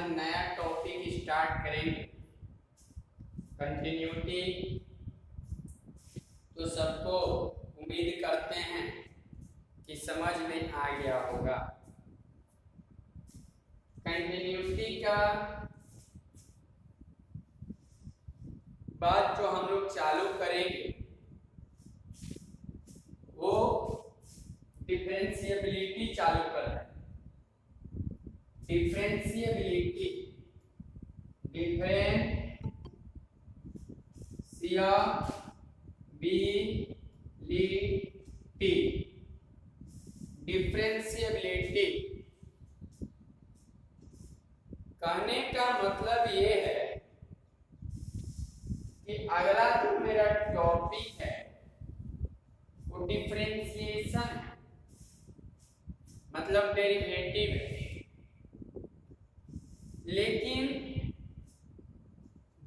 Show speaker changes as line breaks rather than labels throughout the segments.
नया topic start करेंगे continuity. तो सबको उम्मीद करते हैं कि समझ में आ गया होगा। कंटिन्यूटी का बात जो हम लोग चालू करेंगे वो डिफरेंशिएबिलिटी चालू कर रहे हैं। डिफरेंशिएबिलिटी, डिफरेंशिएबिलिटी कहने का मतलब ये है कि अगला जो मेरा टॉपिक है वो डिफरेंशिएशन है, मतलब डेरिवेटिव है। लेकिन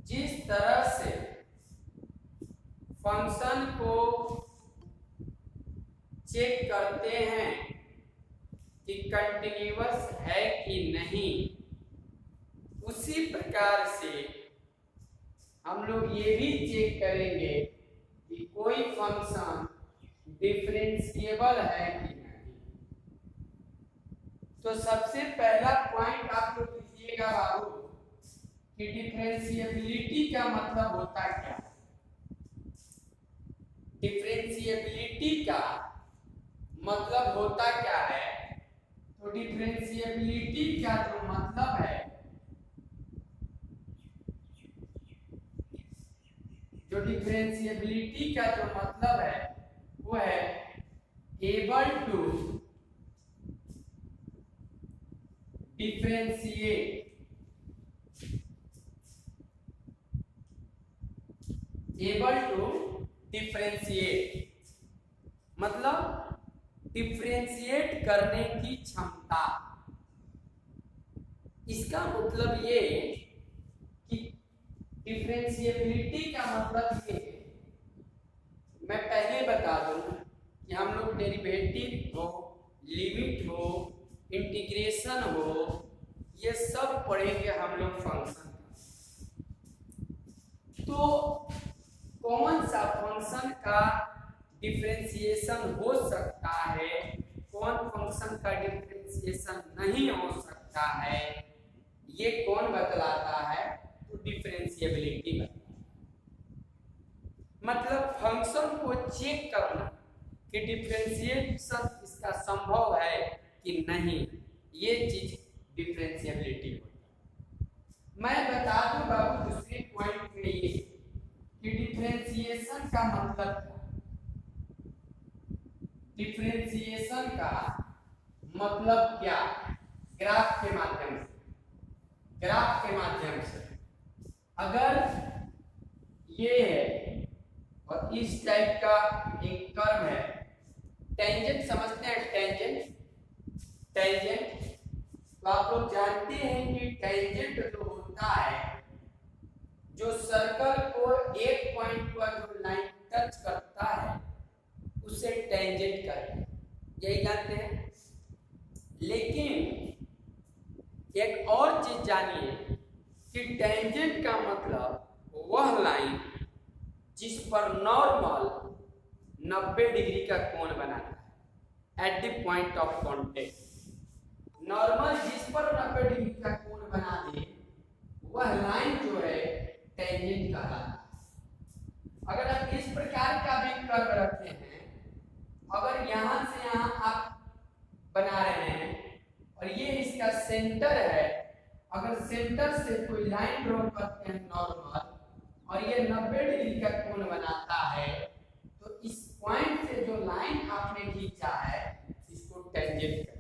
जिस तरह से फंक्शन को चेक करते हैं कि कंटिन्यूअस है कि नहीं, उसी प्रकार से हम लोग ये भी चेक करेंगे कि कोई फंक्शन डिफरेंशिएबल है कि नहीं। तो सबसे पहला पॉइंट आप लोग लिखिएगा बाबू कि डिफरेंशिएबिलिटी का मतलब होता क्या। डिफरेंशिएबिलिटी का मतलब होता क्या है? तो डिफरेंशिएबिलिटी का जो मतलब है, जो डिफरेंशिएबिलिटी का जो मतलब है वो है able to differentiate, able to differentiate मतलब डिफरेंशिएट करने की क्षमता। इसका मतलब ये कि डिफरेंशिएबिलिटी का मतलब ये है, मैं पहले बता दूं कि हम लोग डेरिवेटिव हो, लिमिट हो, इंटीग्रेशन हो, ये सब पढ़ेंगे हम लोग फंक्शन। तो कौन सा फंक्शन का डिफरेंशिएशन हो सकता है, कौन फंक्शन का डिफरेंशिएशन नहीं हो सकता है, ये कौन बतलाता है? तो डिफरेंशिएबिलिटी बतलाता है। मतलब फंक्शन को चेक करना कि डिफरेंशिएशन इसका संभव है कि नहीं, ये चीज डिफरेंशिएबिलिटी होती है। मैं बता दूं बाबू दूसरे पॉइंट में ये कि डिफरेंशिएशन का मतलब क्या। डिफरेंशिएशन का मतलब क्या? ग्राफ के माध्यम से, ग्राफ के माध्यम से अगर ये है और इस टाइप का एक कर्व है, टेंजेंट समझते हैं, टेंजेंट, टेंजेंट तो आप लोग जानते हैं कि टेंजेंट जो होता है, जो सर्कल को एक पॉइंट पर जो लाइन टच करता है उसे टेंजेंट कहते हैं, यही जानते हैं। लेकिन एक और चीज जानिए कि टेंजेंट का मतलब वह लाइन जिस पर नॉर्मल 90 डिग्री का कोण बनाता है at the point of contact. Normal जिस पर 90 डिग्री का कोण बना दे वह लाइन जो है टेंजेंट कहलाता है। अगर आप इस प्रकार का भी कर्व रखते हैं, अगर यहां से यहां आप बना रहे हैं और ये इसका सेंटर है, अगर सेंटर से कोई लाइन ड्रॉ करते हैं नॉर्मल और ये 90 डिग्री का कोण बनाता है, तो इस पॉइंट से जो लाइन आपने खींचा है इसको टेंजेंट करिए।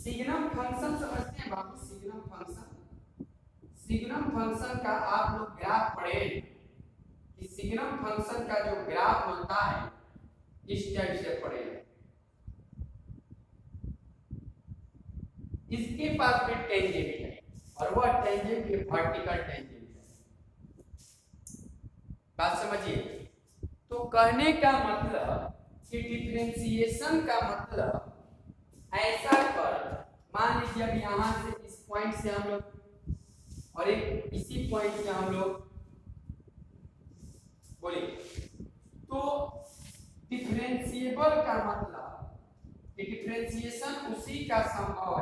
सिग्नम फंक्शन समझते हैं बाबू, सिग्नम फंक्शन। सिग्नम फंक्शन का आप लोग ग्राफ पढ़े कि सिग्नम फंक्शन का जो ग्राफ होता है इस टाइप से पढ़े। इसके पास भी टेंजेंट है और वह टेंजेंट ये वर्टिकल टेंजेंट है। बात समझिए। तो कहने का मतलब कि डिफरेंशिएशन का मतलब ऐसा कर, मान लीजिए कि अब यहाँ से इस पॉइंट से हम लोग और एक इसी पॉइंट से हम लोग बोले तो डिफरेंशिएबल का मतलब कि डिफरेंशिएशन उसी का संभव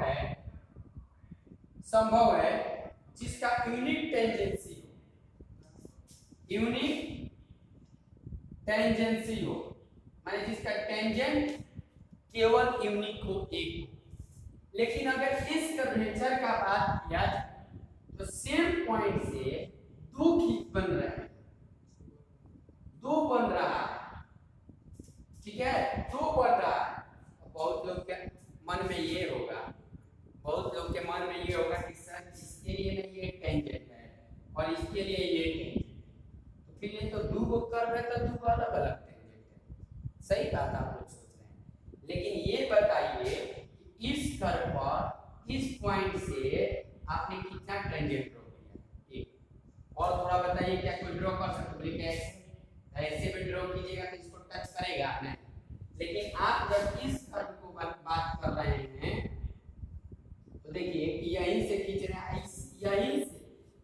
है जिसका यूनिक टेंजेंसी हो, माने जिसका टेंजेंट केवल यूनिक हो, एक हो। लेकिन अगर इस कर्वेचर का बात किया तो सेम पॉइंट से दो खींच बन रहे हैं, दो बन रहा है, ठीक है, दो बन रहा है। बहुत लोग के मन में ये होगा, कि सर इसके लिए नहीं ये टेंजेंट है और इसके लिए ये टेंजेंट, तो फिर ये तो दो को कर्व है तो दो अलग अलग टेंजेंट है। सही बात आप लोग सोच रहे हैं, लेकिन ये बताइए कि इस कर्व पर इस पॉइंट से आपने कितना टेंजेंट ड्रॉ किया, एक। और थोड़ा बताइए क्या कोई ड्रॉ कर सकते हो? कैसे? ऐसे भी ड्रॉ कीजिएगा तो इसको टच करेगा नहीं, लेकिन आप जब इस कर्व को बात कर रहे हैं तो देखिए यहीं से खींच रहे हैं, यहीं से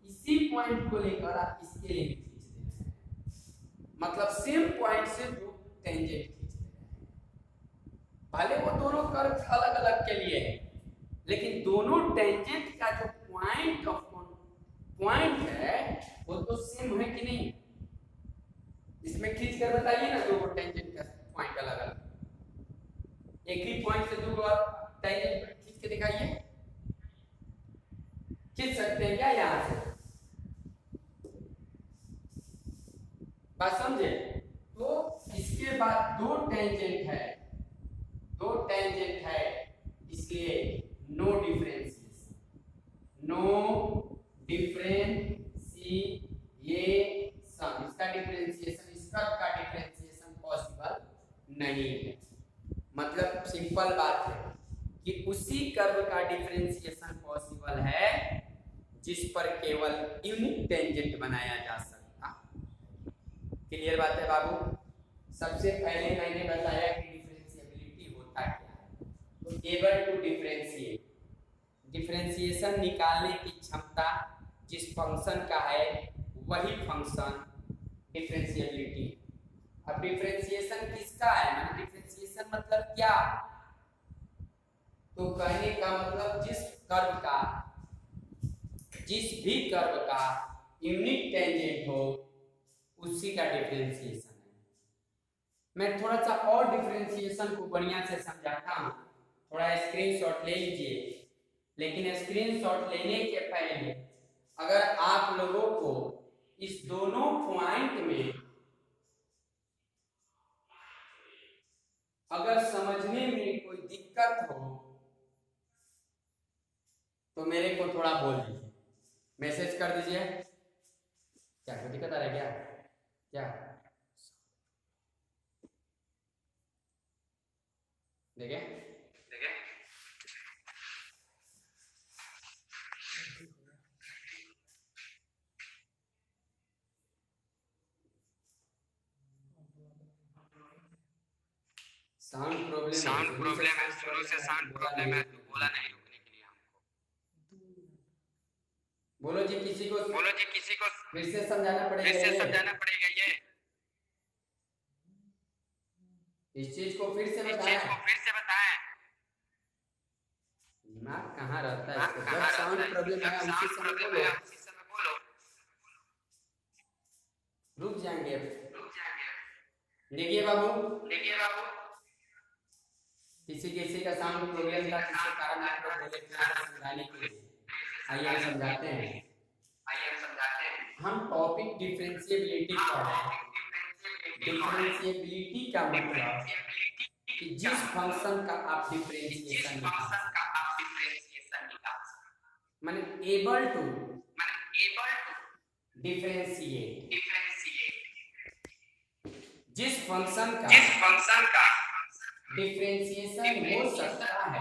इसी पॉइंट को लेकर आप इसके लिए भी खींच दे रहे हैं, मतलब सेम पॉइंट से दो टेंजेंट खींच दे रहे हैं। भले वो दोनों कर्व अलग अलग के लिए है, लेकिन दोनों टेंजेंट का जो पॉइंट है वो तो सेम है कि नहीं? इसमें खींच कर बताइए ना, दो टेंजेंट का पॉइंट अलग अलग, एक ही पॉइंट से दो टेंजेंट खींच के दिखाइए। खींच सकते हैं क्या यहां से? बात समझे? तो इसके बाद दो टेंजेंट है, इसलिए नो डिफरेंशिएशन, इसका डिफरेंशिएशन, इस कर्व का डिफरेंशिएशन पॉसिबल नहीं है। मतलब सिंपल बात है कि उसी कर्व का डिफरेंशिएशन पॉसिबल है जिस पर केवल यूनिक टेंजेंट बनाया जा सकता। क्लियर बात है बाबू? सबसे पहले मैंने बताया कि डिफरेंशिएबिलिटी होता क्या है, तो एबल टू डिफरेंशिएट, डिफरेंशिएशन निकालने की क्षमता जिस फंक्शन का है वही फंक्शन डिफरेंशिएबिलिटी। अब डिफरेंशिएशन किसका है, मतलब डिफरेंशिएशन मतलब क्या? तो कहने का मतलब जिस भी कर्व का यूनिक टेंजेंट हो उसी का डिफरेंशिएशन है। मैं थोड़ा सा और डिफरेंशिएशन को बढ़िया से समझाता हूँ, थोड़ा स्क्रीनशॉट ले लीजिए। लेकिन स्क्रीनशॉट लेने के पहले अगर आप लोगों को इस दोनों पॉइंट में अगर समझने में कोई दिक्कत हो तो मेरे को थोड़ा बोल दीजिए, मैसेज कर दीजिए। क्या कोई दिक्कत आ रहा है क्या? देखिए साउंड प्रॉब्लम है, शुरू से साउंड प्रॉब्लम है, तो बोला नहीं रुकने के लिए हमको। बोलो जी, किसी को फिर से समझाना पड़ेगा ये, इस चीज को फिर से बताएं। दिमाग कहाँ रहता है इसका? जब साउंड प्रॉब्लम है उसी समय बोलो, रुक जाएंगे। देखिए बाबू, किसी का साउंड प्रॉब्लम था, जिसके कारण आपको बोले समझाने के लिए। आइए हम समझाते हैं। हम टॉपिक डिफरेंशिएबिलिटी पढ़ रहे हैं। डिफरेंशिएबिलिटी का मतलब कि जिस फंक्शन का आप डिफरेंशिएशन माने एबल टू डिफरेंशिएट, जिस फंक्शन का डिफरेंशिएशन हो सकता है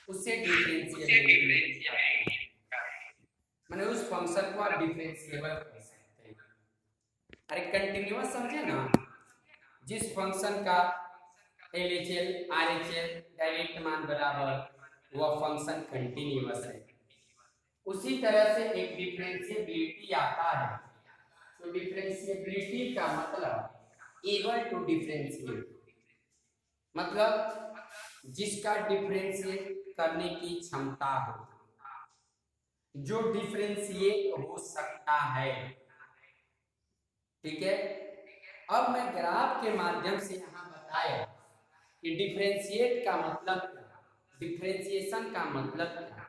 उसे डिफरेंशिएबिलिटी माने उस फंक्शन को आप डिफरेंशिएबल कर सकते हैं। अरे कंटिन्यूअस समझे ना, जिस फंक्शन का LHL RHL डायरेक्ट मान बराबर वह फंक्शन कंटिन्यूअस है। उसी तरह से एक डिफरेंशिएबिलिटी आता है। तो डिफरेंशिएबिलिटी का मतलब एबल टू डिफरेंशिएट, मतलब जिसका डिफरेंशिएट करने की क्षमता हो, जो डिफरेंशिएट हो सकता है। ठीक है, अब मैं ग्राफ के माध्यम से यहाँ बताया कि डिफरेंशिएट का मतलब क्या, डिफरेंशिएशन का मतलब क्या।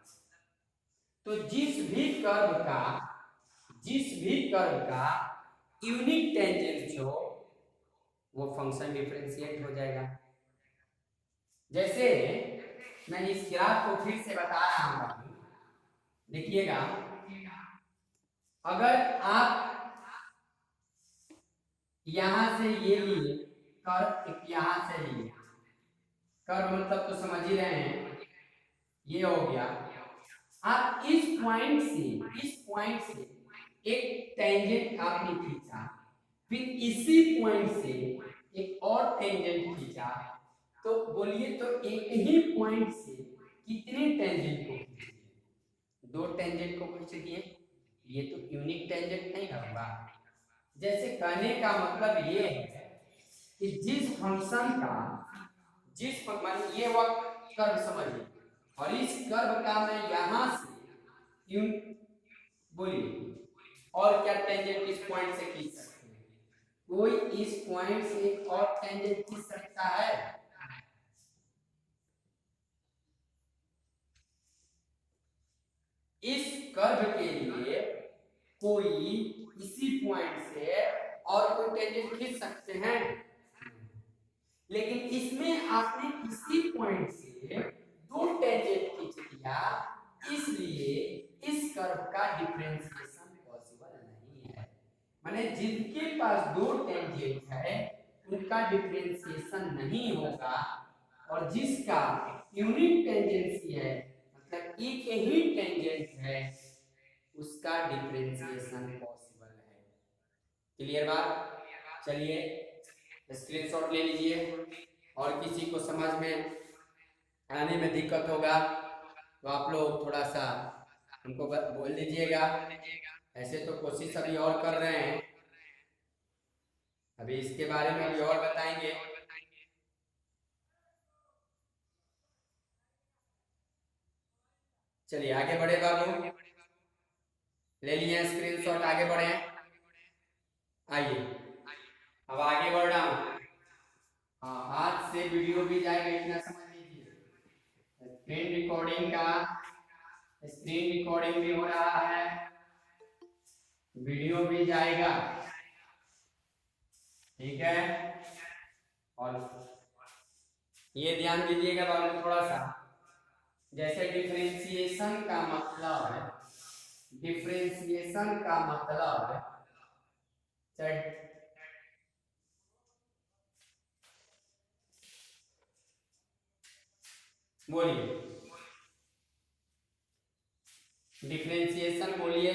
तो जिस भी कर्व का यूनिक टेंजेंट हो वो फंक्शन डिफरेंशिएट हो जाएगा। जैसे मैं इस ग्राफ को फिर से बता रहा हूं, देखिएगा, अगर आप यहां से ये लिए कर्व, एक यहां से लिए कर्व, मतलब तो समझ ही रहे हैं, ये हो गया। आप इस पॉइंट से एक टेंजेंट आपने खींचा, फिर इसी पॉइंट से एक और टेंजेंट खींचा, तो बोलिए तो एक ही पॉइंट से कितने टेंजेंट को खींचे? दो टेंजेंट को खींच दिए, ये तो यूनिक टेंजेंट नहीं होगा। जैसे कहने का मतलब ये है कि जिस फंक्शन का ये वक्त कर्व समझिए, और इस कर्व का मैं यहां से बोलिए और क्या टेंजेंट इस पॉइंट से खींच सकते हैं? कोई इस पॉइंट से और टेंजेंट खींच सकता है? इस कर्व के लिए कोई इसी पॉइंट से और कोई टेंजेंट खींच सकते हैं? लेकिन इसमें आपने इसी पॉइंट से दो टेंजेंट खींच दिया, इसलिए इस कर्व का डिफरेंशिएशन पॉसिबल नहीं है। माने जिनके पास दो टेंजेंट है उनका डिफरेंशिएशन नहीं होगा, और जिसका यूनिक टेंजेंसी है, मतलब एक ही टेंजेंट है, उसका डिफरेंशिएशन पॉसिबल है। क्लियर बात? चलिए स्क्रीनशॉट ले लीजिए, और किसी को समझ में आने में दिक्कत होगा तो आप लोग थोड़ा सा हमको बोल दीजिएगा। ऐसे तो कोशिश अभी और कर रहे हैं, अभी इसके बारे में अभी और बताएंगे। चलिए आगे बढ़े बाबू, ले लिए स्क्रीनशॉट, आगे बढ़े। आइए अब आगे बढ़ रहा हूँ। हाँ, आज से वीडियो भी जाएगा, इतना समझ लीजिए। स्क्रीन रिकॉर्डिंग भी हो रहा है, वीडियो भी जाएगा। ठीक है, और ये ध्यान दीजिएगा बाबू थोड़ा सा। जैसे डिफरेंशिएशन का मतलब है, बोलिए डिफरेंशिएशन बोलिए,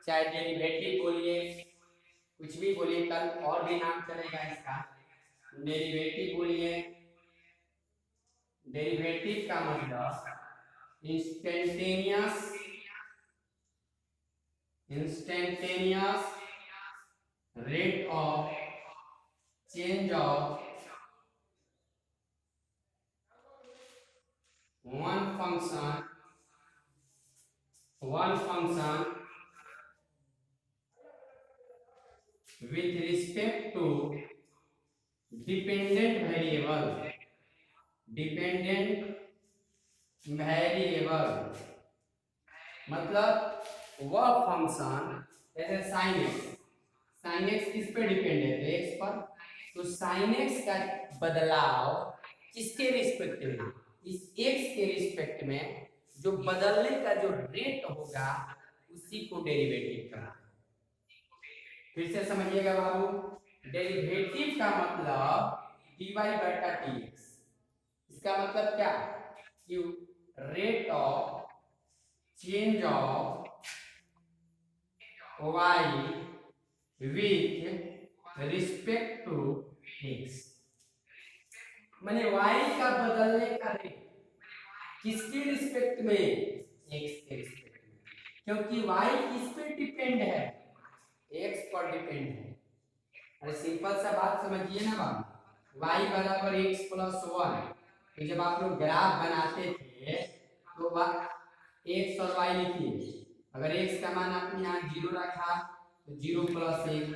चाहे डेरिवेटिव बोलिए, कुछ भी बोलिए, कल और भी नाम चलेगा इसका। डेरिवेटिव बोलिए, डेरिवेटिव का मतलब instantaneous rate of change of one function with respect to dependent variable, मतलब वह फंक्शन, जैसे साइन एक्स किस पे डिपेंड है? तो एक्स पर। तो साइन एक्स का बदलाव किसके रिस्पेक्ट में? इस एक्स के रिस्पेक्ट में जो बदलने का जो रेट होगा उसी को डेरिवेटिव कहते हैं। फिर से समझिएगा बाबू, डेरिवेटिव का मतलब dy बटा dx। इसका मतलब क्या? कि rate of change of y with respect to x, माने y का बदलने का रेट, किसके रिस्पेक्ट में? एक्स के रिस्पेक्ट में, क्योंकि वाई किस पे डिपेंड है? एक्स पर डिपेंड है। अरे सिंपल सा बात समझिए ना बाबू, y बराबर एक्स प्लस वन। तो जब आप लोग ग्राफ बनाते थे तो एक्स और वाई लिखिए। अगर एक्स का मान आपने यहाँ 0 रखा तो 0 प्लस एक,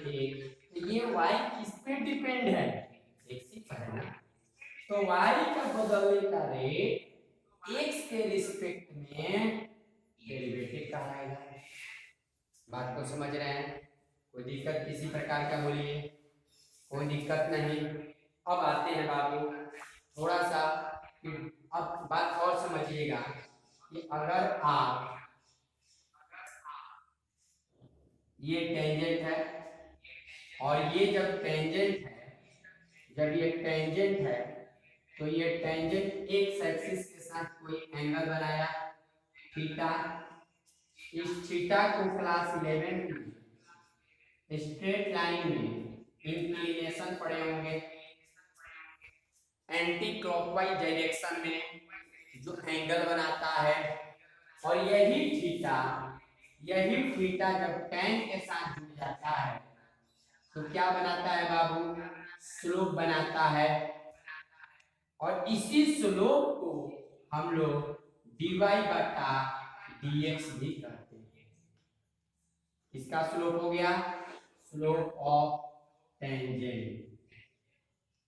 तो ये y किस पे डिपेंड है? एक्स ही पर है ना। तो y का बदलने का रेट x के रिस्पेक्ट में डेरिवेटिव कहलाएगा। बात को समझ रहे हैं? कोई दिक्कत किसी प्रकार का बोलिए? कोई दिक्कत नहीं। अब आते हैं बाबू थोड़ा सा कि अब बात और समझिएगा कि अगर आप ये टेंजेंट है और ये जब टेंजेंट है, जब ये टेंजेंट है तो ये टेंजेंट एक्स एक्सिस के साथ कोई एंगल बनाया थीटा। इस थीटा को क्लास 11 में स्ट्रेट लाइन में इंक्लिनेशन पढ़े होंगे, एंटी क्लॉकवाइज डायरेक्शन में जो एंगल बनाता है। और यही थीटा जब tan के साथ जुड़ जाता है तो क्या बनाता है बाबू? स्लोप बनाता है। और इसी स्लोप को हम लोग dy बटा dx भी कहते हैं। इसका स्लोप हो गया स्लोप ऑफ टेंजेंट।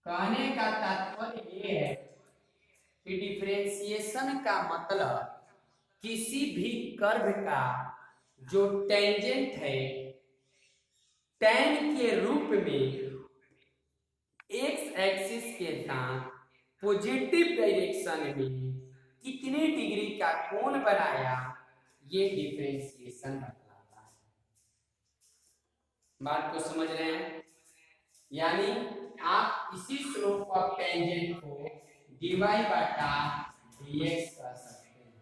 कहने का तात्पर्य ये है कि डिफरेंशिएशन का मतलब किसी भी कर्व का जो टेंजेंट है tan के रूप में एक्स एक्सिस के साथ पॉजिटिव डायरेक्शन में कितने डिग्री का कोण बनाया, ये डिफरेंशिएशन बतलाता है। बात को समझ रहे हैं? यानी आप इसी स्लोप ऑफ टेंजेंट को dy बटा dx कर सकते हैं।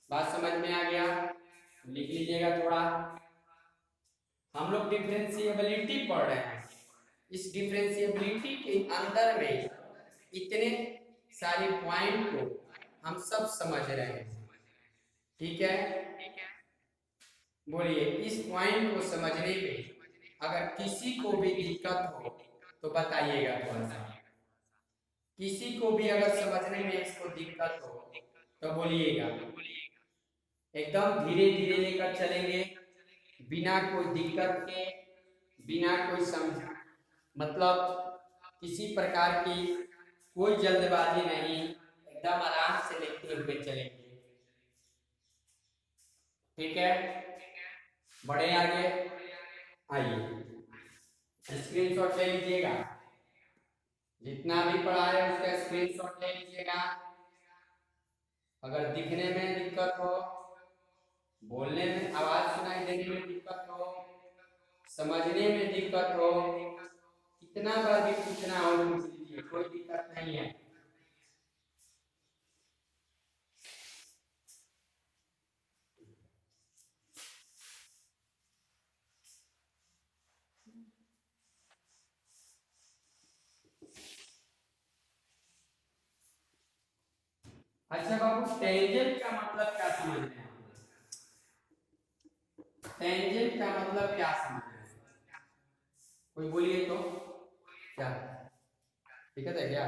बात समझ में आ गया? लिख लीजिएगा थोड़ा। हम लोग डिफरेंशिएबिलिटी पढ़ रहे हैं। इस डिफरेंशिएबिलिटी के अंदर में इतने सारे पॉइंट को हम सब समझ रहे हैं। ठीक है, बोलिए इस पॉइंट को समझने में अगर किसी को भी दिक्कत हो तो बताइएगा थोड़ा सा। किसी को भी अगर समझने में इसको दिक्कत हो तो बोलिएगा। एकदम धीरे धीरे लेकर चलेंगे, बिना कोई दिक्कत के, बिना कोई समझ मतलब किसी प्रकार की कोई जल्दबाजी नहीं, एकदम आराम से लेते हुए चलेंगे। ठीक है, बढ़े आगे। आइए स्क्रीनशॉट ले लीजिएगा, जितना भी पढ़ा है उसका स्क्रीनशॉट ले लीजिएगा। अगर दिखने में दिक्कत हो, बोलने में आवाज सुनाई देने में दिक्कत हो, समझने में दिक्कत हो, कितना बार भी पूछना हो पूछ लीजिए, कोई दिक्कत नहीं है। अच्छा बाबू, टेंजेंट का मतलब क्या समझ रहे हैं? टेंजेंट का मतलब क्या समझ रहे हैं? कोई बोलिए तो। क्या दिक्कत है क्या?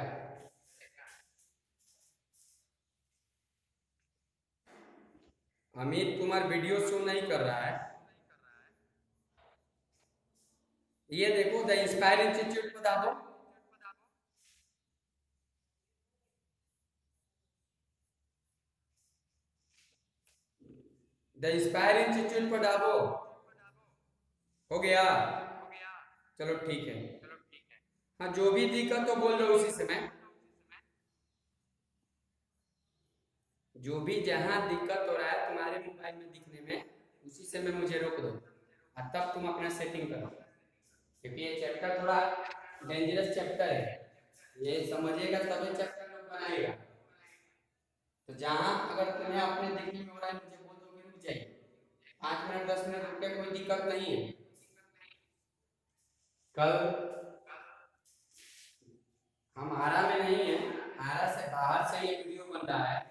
अमित कुमार वीडियो शो नहीं कर रहा है। ये देखो द इंस्पायर इंस्टीट्यूट बता दो। द इंस्पायर इंस्टीट्यूट पर डालो। हो गया? चलो ठीक है। हाँ, जो भी दिक्कत तो बोल दो उसी समय। जो भी जहां दिक्कत हो रहा है तुम्हारे मोबाइल में दिखने में, उसी समय मुझे रोक दो और तब तुम अपना सेटिंग करो, क्योंकि ये चैप्टर थोड़ा डेंजरस चैप्टर है। ये समझेगा तभी चैप्टर लोग बनाएगा। तो जहां अगर तुम्हें अपने दिखने में हो रहा है मुझे बोल दो कि रुक जाइए, 5 मिनट 10 मिनट रुके, कोई दिक्कत नहीं है। कल हम आरा में नहीं है, आरा से बाहर से ये वीडियो बन रहा है।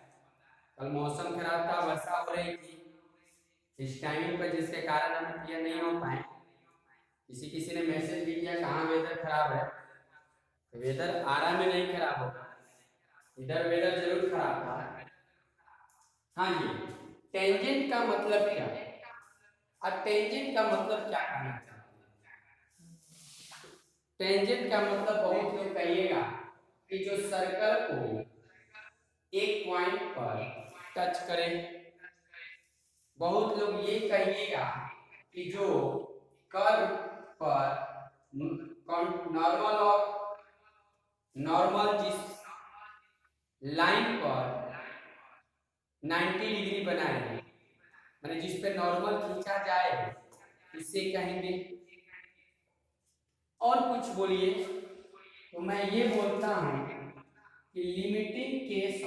कल मौसम खराब था, वर्षा हो रही थी इस टाइमिंग पर, जिसके कारण हम क्लियर नहीं हो पाए। किसी किसी ने मैसेज भी किया कहाँ वेदर खराब है, तो वेदर आरा में नहीं खराब होगा, इधर वेदर जरूर खराब था। हाँ जी, टेंजेंट का मतलब क्या है? अब टेंजेंट का मतलब क्या कहना चाहते हैं? टेंजेंट का मतलब बहुत लोग कहिएगा कि जो सर्कल को एक पॉइंट पर टच करे, बहुत लोग ये कहिएगा कि जो कर्व पर नॉर्मल और नॉर्मल जिस लाइन पर 90 डिग्री बनाए, माने जिस पे नॉर्मल खींचा जाए, इसे कहेंगे। और कुछ बोलिए तो मैं ये बोलता हूं कि limiting case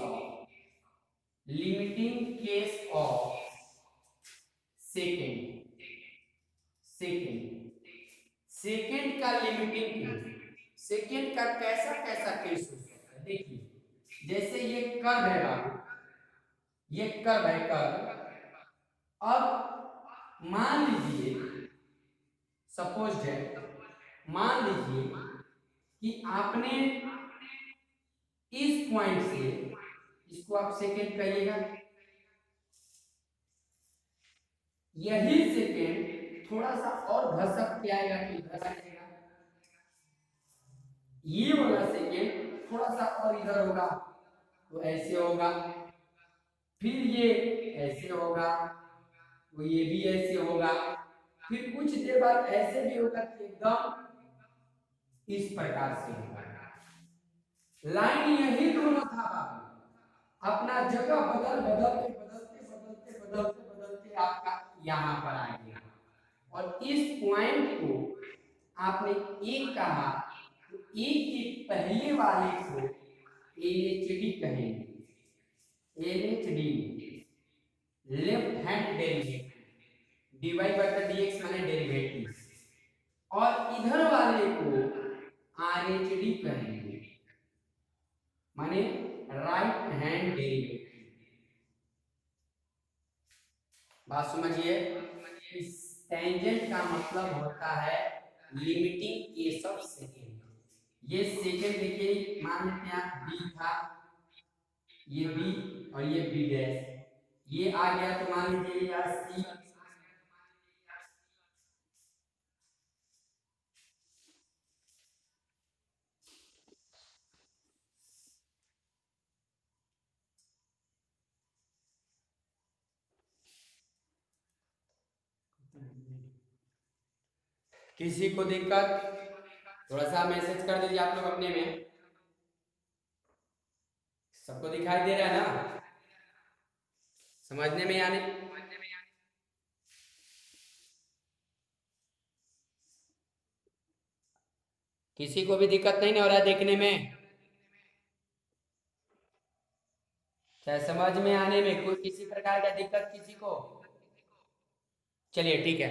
of second second second का लिमिटिंग केस, सेकेंड का कैसा कैसा केस हो सकता है? देखिए, जैसे ये कर्व है बाबू, ये कर्व है कर्व। अब मान लीजिए, सपोज है, मान लीजिए कि आपने इस पॉइंट से, इसको आप सेकेंड कहिएगा, यही सेकेंड थोड़ा सा और घसक के आएगा तो इधर आ जाएगा, ये वाला सेकेंड थोड़ा सा और इधर होगा तो ऐसे होगा, फिर ये ऐसे होगा तो ये भी ऐसे होगा, फिर कुछ देर बाद ऐसे भी होगा कि एकदम इस प्रकार से होगा। लाइन यही दोनों था बाबू, अपना जगह बदलते आपका यहाँ पर आ गया, और इस पॉइंट को आपने एक कहा तो एक के पहले वाले को LHD कहेंगे, LHD left hand derivative, dy/dx माने डेरिवेटिव, और इधर वाले को RHD कहेंगे, माने राइट हैंड डेरिवेटिव। बात समझिए, इस टेंजेंट का मतलब होता है लिमिटिंग केस ऑफ सेकेंड। ये सेकेंड देखिए, मान लेते हैं आप बी था, ये बी और ये बी डैश, ये आ गया तो मान लीजिए या सी, किसी को दिक्कत थोड़ा सा मैसेज कर दीजिए आप लोग अपने में, सबको दिखाई दे रहा है ना, समझने में यानी? किसी को भी दिक्कत नहीं ना हो रहा है देखने में, चाहे समझ में आने में कोई किसी प्रकार का दिक्कत किसी को? चलिए ठीक है,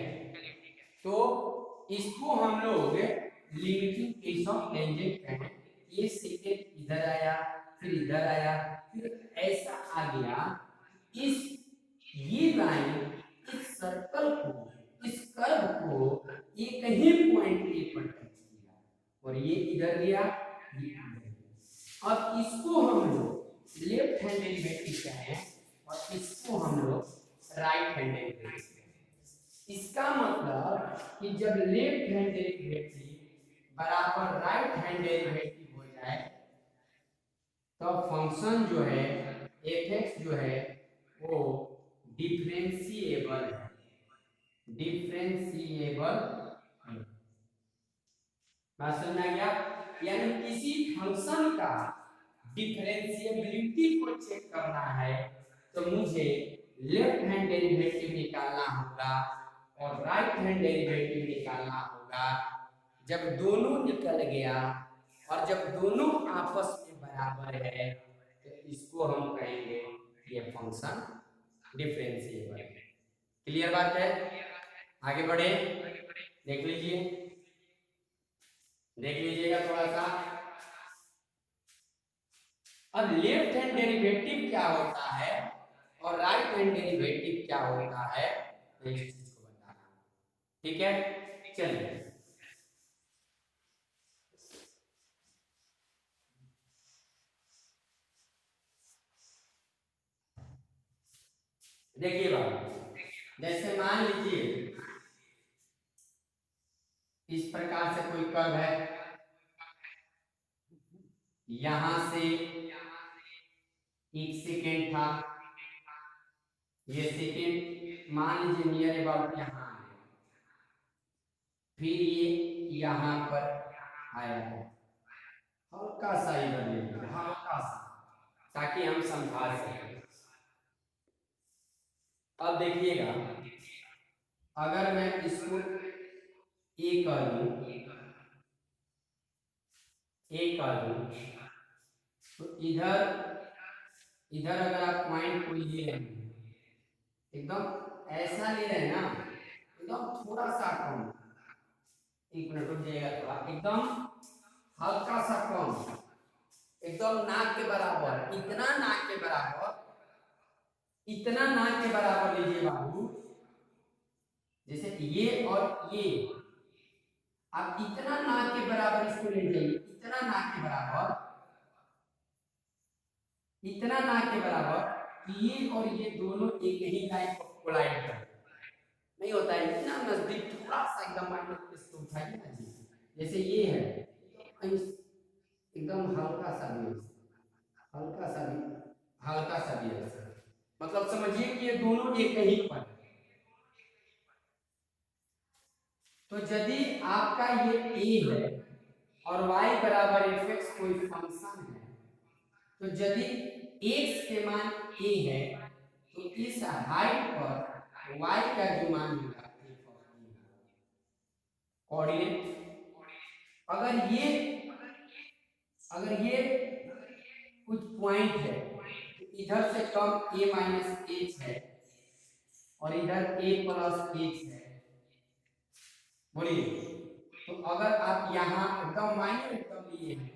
तो इसको हम लोग लिमिटिंग केस ऑफ टेंजेंट कहें। ये सेकेंड इधर आया, फिर इधर आया, फिर ऐसा आ गया, इस ये लाइन इस सर्कल को, इस कर्व को एक ही पॉइंट ए पर टच किया, और ये इधर गया, ये इधर गया। अब इसको हम लोग लेफ्ट हैंड डेरिवेटिव कहें और इसको हम लोग राइट हैंड डेरिवेटिव कहें। इसका मतलब कि जब लेफ्ट हैंड डेरिवेटिव बराबर राइट हैंड डेरिवेटिव हो जाए, तो फंक्शन जो है fx जो है वो डिफरेंशिएबल है, डिफरेंशिएबल है। बात समझ में आ गया? यानी किसी फंक्शन का डिफरेंशिएबिलिटी को चेक करना है तो मुझे लेफ्ट हैंड डेरिवेटिव निकालना होगा और राइट हैंड डेरिवेटिव निकालना होगा। जब दोनों निकल गया और जब दोनों आपस में बराबर है तो इसको हम कहेंगे ये फंक्शन डिफरेंशिएबल है। क्लियर बात है? आगे बढ़े, देख लीजिए, देख लीजिएगा थोड़ा सा। अब लेफ्ट हैंड डेरिवेटिव क्या होता है और राइट हैंड डेरिवेटिव क्या होता है, तो इस चीज को बताना। ठीक है, चलिए देखिए बाबू, जैसे मान लीजिए इस प्रकार से कोई कर्व है, यहां से 1 सेकेंड था, ये सेकेंड मान लीजिए नियर अबाउट यहाँ है, फिर ये यहाँ पर आया है, हल्का सा इधर ले लीजिए, हल्का सा, ताकि हम समझा सकें। अब देखिएगा, अगर मैं इसको ए कर दूं, तो इधर इधर अगर आप पॉइंट को ले रहे हैं, एकदम ऐसा ले रहे हैं ना, एकदम थोड़ा सा कम, 1 मिनट रुक जाइएगा, थोड़ा एकदम हल्का सा कम, एकदम नाक के बराबर, इतना नाक के बराबर, इतना नाक के बराबर लीजिए बाबू। जैसे ये और ये, आप इतना नाक के बराबर इसको ले जाइए, इतना नाक के बराबर, इतना नाक के बराबर, ये और ये दोनों एक ही लाइन को कोलाइड कर, नहीं होता है इतना नजदीक, थोड़ा सा एकदम माइनस इसको उठाइए ना जी, जैसे ये है एकदम हल्का सा भी, हल्का सा भी, हल्का सा भी ऐसा, मतलब समझिए कि ये दोनों एक ही पर है। तो यदि आपका ये a है और y बराबर fx कोई फंक्शन है, तो यदि x के मान a है, तो इस हाइट पर y का जो मान होगा कोऑर्डिनेट, अगर ये कुछ पॉइंट है, तो इधर से कम a माइनस h है और इधर a प्लस h है, बोलिए, तो अगर आप यहाँ एकदम माइनर एकदम लिए हैं,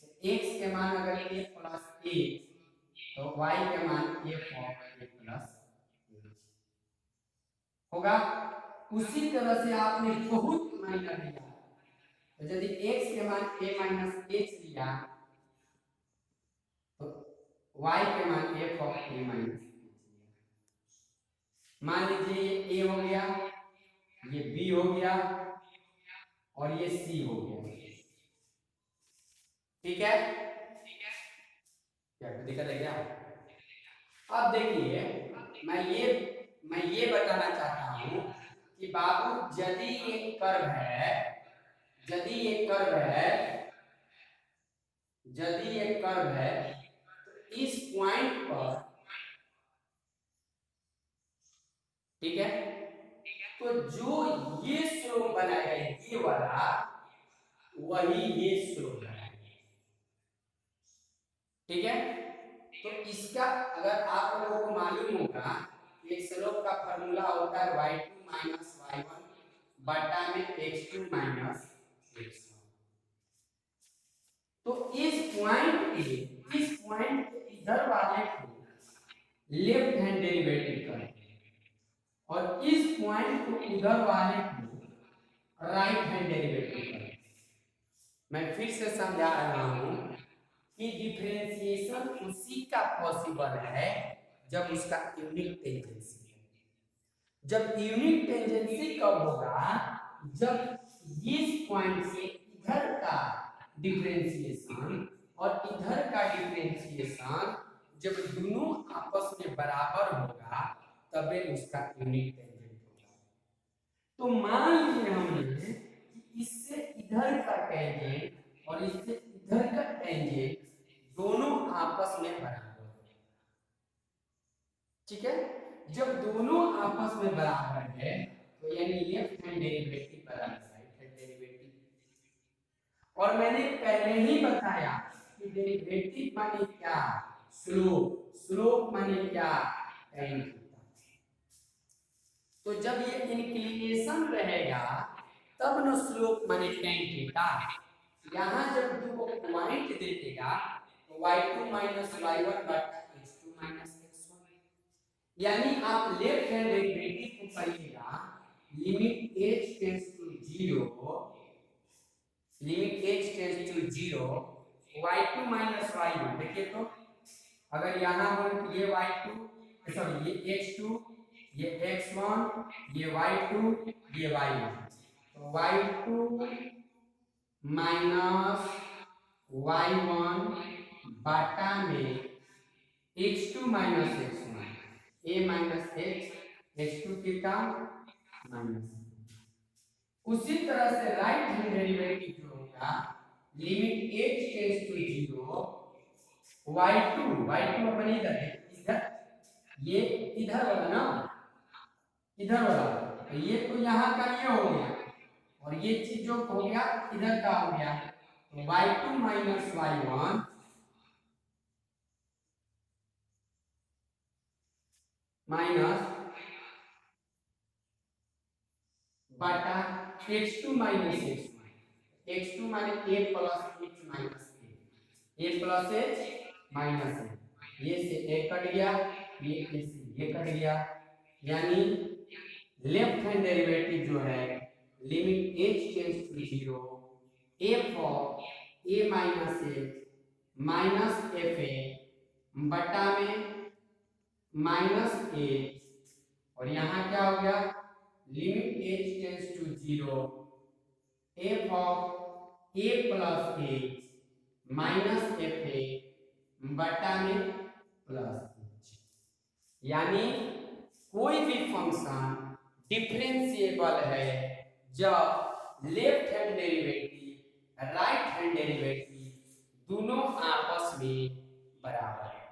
तो x के मान अगर a प्लस h, तो y के मान f of a plus h होगा। उसी तरह से आपने बहुत माइनर लिया, तो यदि x के मान a माइनस h लिया, तो y के मान f of a minus h। मान लीजिए ये a हो गया, ये b हो गया और ये c हो गया, ठीक है, क्या दिक्कत है क्या? अब देखिए, मैं ये बताना चाहता हूं कि बाबू यदि एक कर्व है, यदि एक कर्व है, यदि एक कर्व है, तो इस पॉइंट पर, ठीक है, तो जो ये स्लोप बनाएगा ये वाला, वही ये स्लोप बनाएगा, ठीक है। तो इसका अगर आप लोगों को मालूम होगा, एक स्लोप का फार्मूला होता है y2 माइनस y1 बटा में x2 माइनस x1। तो इस पॉइंट के इधर वाले को लेफ्ट हैंड डेरिवेटिव करें और इस पॉइंट को उधर वाले को राइट हैंड डेरिवेटिव करें। मैं फिर से समझा रहा हूं कि डिफरेंशिएशन उसी का पॉसिबल है जब उसका यूनिक टेंजेंसी है। जब यूनिक टेंजेंसी कब होगा, जब इस पॉइंट से इधर का डिफरेंशिएशन और इधर का डिफरेंशिएशन जब दोनों आपस में बराबर होगा, तबे उसका यूनिक टेंजेंट होगा। तो मान लीजिए हमने कि इससे इधर का टेंजेंट और इससे इधर का टेंजेंट दोनों आपस में बराबर है, ठीक है। जब दोनों आपस में बराबर है, तो यानी लेफ्ट हैंड डेरिवेटिव बराबर राइट हैंड डेरिवेटिव। और मैंने पहले ही बताया कि डेरिवेटिव माने क्या, स्लोप, स्लोप माने क्या, tan थीटा। तो जब ये इंक्लिनेशन रहेगा तब न स्लोप माने tan थीटा। यहाँ जब दो पॉइंट दे देगा, तो y2 माइनस y1 बटा x2 माइनस x1, यानी आप लेफ्ट हैंड डेरिवेटिव को करिएगा limit h tends to 0, limit h tends to 0 y2 minus y1। देखिए तो अगर यहाँ हो तो ये y2 सॉरी ये x2 ये x1 ये y2 ये y1, तो y2 माइनस y1 बाटा में x2 minus x1, a minus x x2 के का माइनस। उसी तरह से राइट हैंड डेरिवेटिव जो होगा limit h tends to 0 y2 अपने इधर ये इधर वाला ना, इधर वाला, तो ये तो यहाँ का ये हो गया और ये चीज जो हो गया इधर का हो गया, तो y2 माइनस y1 माइनस बटा x2 माइनस x1, माने a plus h minus a plus h minus a, ये से a कट गया, ये कट गया, यानी लेफ्ट हैंड डेरिवेटिव जो है limit h tends to 0 f of a minus h minus f a बटा में माइनस a, और यहाँ क्या हो गया limit h tends to 0 f of a plus h minus f a बटा में प्लस h। यानी कोई भी फंक्शन डिफरेंशिएबल है जब left hand derivative right hand derivative दोनों आपस में बराबर है।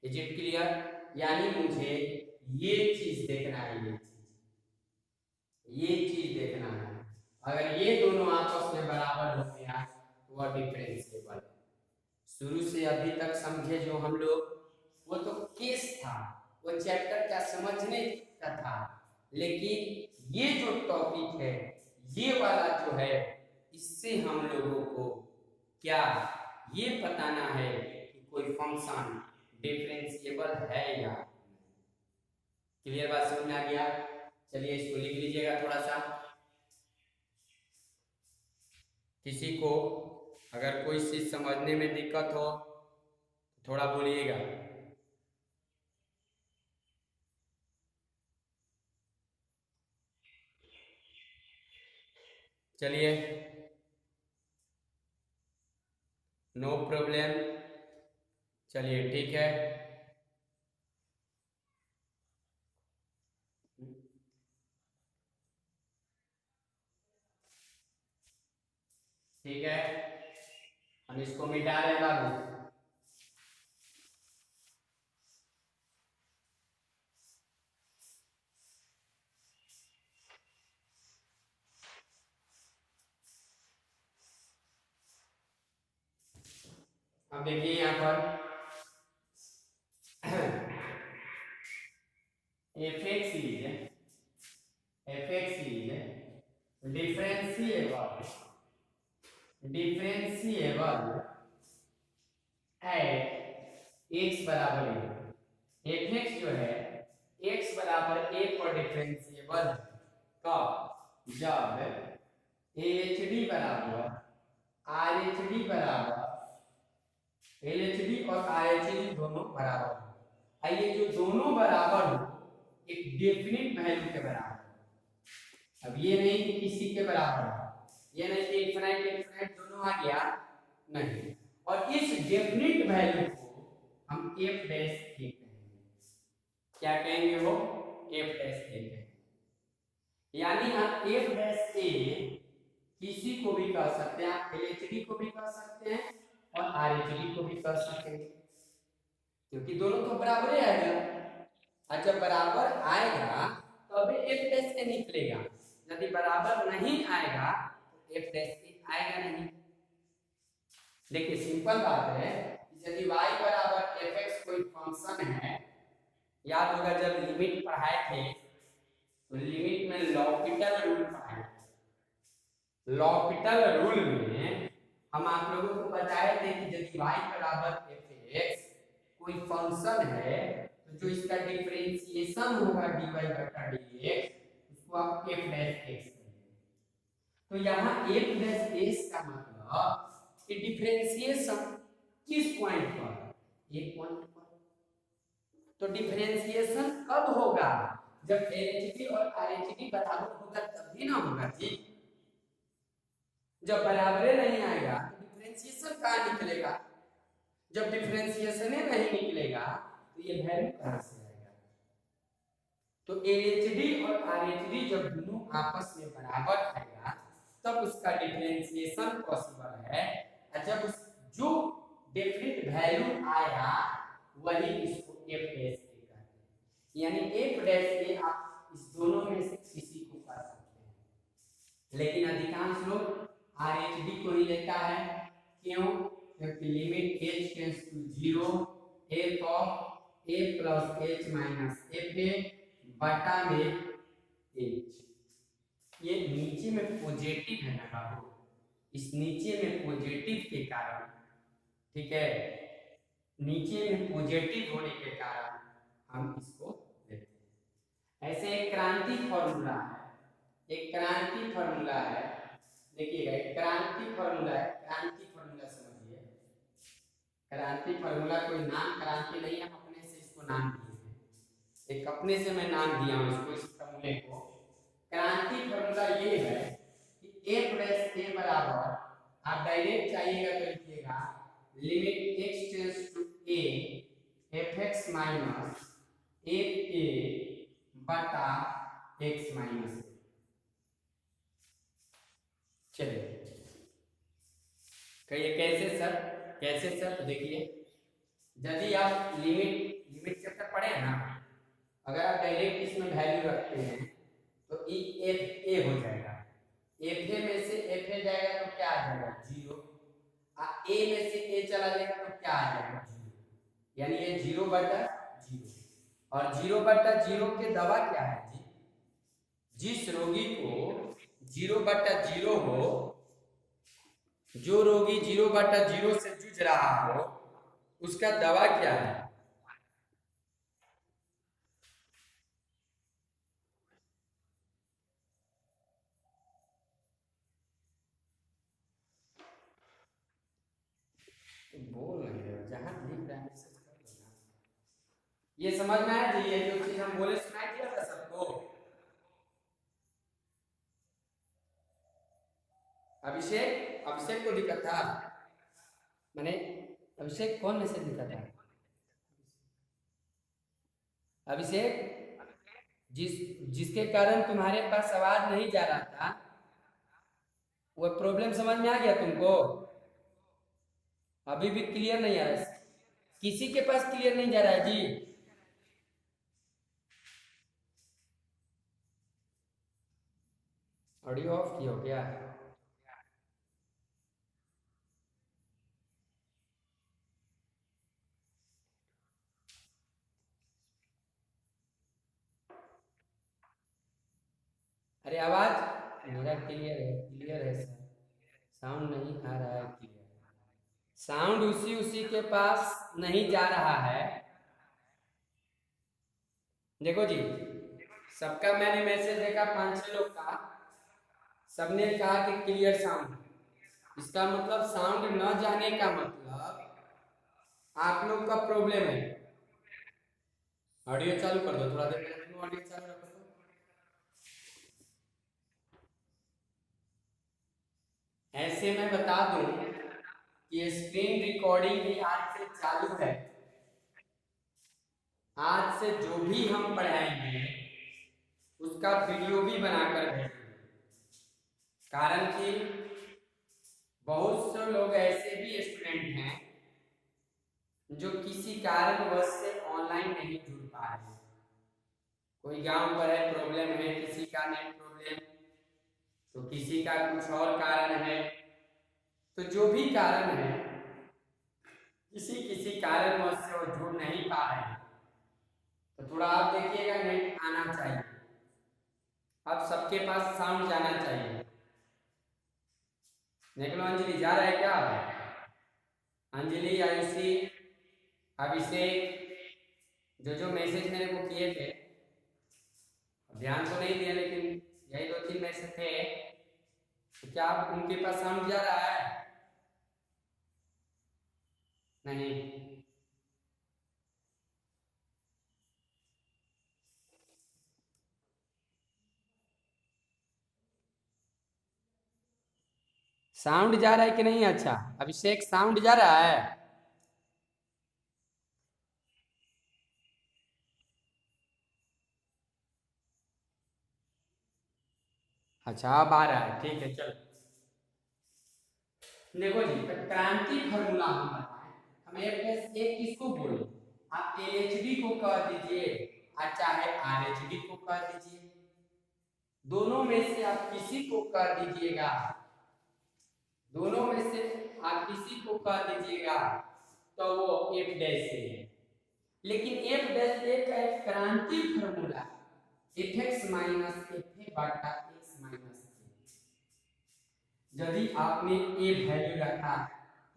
Is it clear? यानी मुझे ये चीज देखना है, ये चीज देखना है, अगर ये दोनों आपस में बराबर हो गया तो वह डिफरेंशिएबल है। शुरू से अभी तक समझे जो हम लोग, वो तो केस था, वो चैप्टर क्या समझने का था, लेकिन ये जो टॉपिक है ये वाला जो है इससे हम लोगों को क्या ये बताना है कि कोई फंक्शन डिफरेंशिएबल है या नहीं। क्लियर बात समझ में आ गया? चलिए इसको लिख लीजिएगा थोड़ा सा। किसी को अगर कोई चीज समझने में दिक्कत हो थोड़ा बोलिएगा। चलिए नो प्रॉब्लम, चलिए ठीक है। ठीक है, हम इसको मिटा रहे बाबू। अब देखिए यहाँ पर fx is differentiable eight x बराबर a। fx जो है x बराबर a पर डिफरेंशिएबल है कब? जब ahd बराबर rhd बराबर LHD और RHD दोनों बराबर हो। आइए जो दोनों बराबर हो एक डेफिनिट वैल्यू के बराबर। अब ये नहीं कि किसी के बराबर है, ये नहीं कि इनफिनिट दोनों आ गया, नहीं। और इस डेफिनिट वैल्यू को हम f डैश a कहेंगे। क्या कहेंगे? वो f डैश a कहेंगे। यानी हम f डैश a किसी को भी कह सकते हैं, आप LHD को भी कह सकते हैं और RHD को भी कर सकेंगे, क्योंकि दोनों तो बराबर ही आएगा। और जब बराबर आएगा तो अभी f डैश a निकलेगा, यदि बराबर नहीं आएगा तो f डैश a आएगा नहीं। देखिए सिंपल बात है, यदि y बराबर fx कोई फंक्शन है, याद होगा जब लिमिट पढ़ाए थे तो लिमिट में लॉपिटल रूल पढ़ाए थे। लॉपिटल रूल में हम आप लोगों को बताए थे कि यदि y बराबर fx कोई फंक्शन है तो तो जो इसका डिफरेंशिएशन होगा dy बटा dx उसको आप f डैश x कहेंगे। तो यहाँ f डैश x का मतलब कि डिफरेंशिएशन किस पॉइंट पर, एक पॉइंट पर। तो डिफरेंशिएशन कब होगा, जब LHD और RHD बराबर होगा तभी ना होगा जी। जब बराबर नहीं आएगा तो डिफरेंशिएशन कहाँ निकलेगा, जब डिफरेंशिएशन ही नहीं निकलेगा तो ये वैल्यू कहाँ से आएगा। तो LHD और RHD जब दोनों आपस में बराबर आएगा तब उसका डिफरेंशिएशन पॉसिबल है, और जब उस जो डेफिनेट वैल्यू आया वही इसको f डैश a कहते हैं। यानी f डैश a आप इस दोनों में से किसी को कर सकते हैं, लेकिन अधिकांश लोग RHD को ही लेता है। क्यों, क्योंकि limit h tends to 0 f of a plus h minus fa बटा में h। ये नीचे में पॉजिटिव है ना बाबू, इस नीचे में पॉजिटिव के कारण, ठीक है, नीचे में पॉजिटिव होने के कारण हम इसको लेते हैं। ऐसे एक क्रांति फॉर्मूला है, एक क्रांति फॉर्मूला है, देखिएगा एक क्रांति फॉर्मूला है, क्रांति फॉर्मूला समझिए। क्रांति फॉर्मूला कोई नाम क्रांति नहीं, हम अपने से इसको नाम दिए हैं, एक अपने से मैं नाम दिया हूं इसको, इस फॉर्मूले को। क्रांति फॉर्मूला ये है कि f डैश a बराबर, आप डायरेक्ट चाहिएगा तो लिखिएगा limit x tends to a fx minus fa बटा x माइनस a। चलिए कहिए कैसे सर, कैसे सर, तो देखिए यदि आप लिमिट चैप्टर पढ़े हैं ना, अगर आप डायरेक्ट इसमें वैल्यू रखते हैं तो ई एफ ए हो जाएगा, एफ ए में से एफ ए जाएगा तो क्या आ जाएगा 0, ए में से ए चला जाएगा तो क्या आ जाएगा 0, यानी ये 0 बटा 0। और 0 बटा 0 के दवा क्या है जी, जिस रोगी को 0 बटा 0 हो, जो रोगी 0 बटा 0 से जूझ रहा हो उसका दवा क्या है, बोल रहे हो जहां लिख रहा है मैसेज कर दो ना। ये समझ में आया जी, ये जो चीज हम बोले सुनाई दिया था सबको। अभिषेक, अभिषेक को दिक्कत था, मैंने अभिषेक कौन मैसेज लिखा था, अभिषेक जिसके कारण तुम्हारे पास आवाज नहीं जा रहा था वो प्रॉब्लम समझ में आ गया तुमको, अभी भी क्लियर नहीं आ रहा है, किसी के पास क्लियर नहीं जा रहा है जी। ऑडियो ऑफ किया हो क्या, अरे आवाज मेरा क्लियर है, क्लियर है सर, साउंड नहीं आ रहा है क्लियर, साउंड उसी के पास नहीं जा रहा है। देखो जी सबका मैंने मैसेज देखा 5-6 लोग का, सबने कहा कि क्लियर साउंड, इसका मतलब साउंड न जाने का मतलब आप लोग का प्रॉब्लम है। ऑडियो चालू कर दो थोड़ा देर, ऑडियो चालू रखो तो। ऐसे मैं बता दूं कि स्क्रीन रिकॉर्डिंग भी आज से चालू है, आज से जो भी हम पढ़ाएंगे उसका वीडियो भी बनाकर भेजेंगे, कारण कि बहुत से लोग ऐसे भी स्टूडेंट हैं जो किसी कारणवश से ऑनलाइन नहीं जुड़ पा रहे, कोई गांव पर है प्रॉब्लम है, किसी का नेट प्रॉब्लम, तो किसी का कुछ और कारण है, तो जो भी कारण है किसी किसी कारणवश से वो जुड़ नहीं पा रहे हैं, तो थोड़ा आप देखिएगा नेट आना चाहिए, अब सबके पास साउंड जाना चाहिए। देख लो अंजलि जा रहा है क्या, अंजलि, आयुषी, अभिषेक, जो जो मैसेज मेरे को किए थे, ध्यान तो नहीं दिया लेकिन यही 2-3 मैसेज थे, तो क्या आप उनके पास साउंड जा रहा है? नहीं, साउंड जा रहा है कि नहीं? अच्छा अभिषेक, साउंड जा रहा है? अच्छा अब आ रहा है, ठीक है चलो। देखो जी, तो क्रांति फार्मूला हम बताएं, हम एक किसको बोले, आप एलएचडी को कह दीजिए और चाहे आरएचडी को कह दीजिए, दोनों में से आप किसी को कह दीजिएगा, दोनों में से आप किसी को कह दीजिएगा तो वो एफ डैश से है। लेकिन एफ डैश ए का एक क्रांति formula F x minus F A बटा एक्स माइनस ए। यदि आपने ए वैल्यू रखा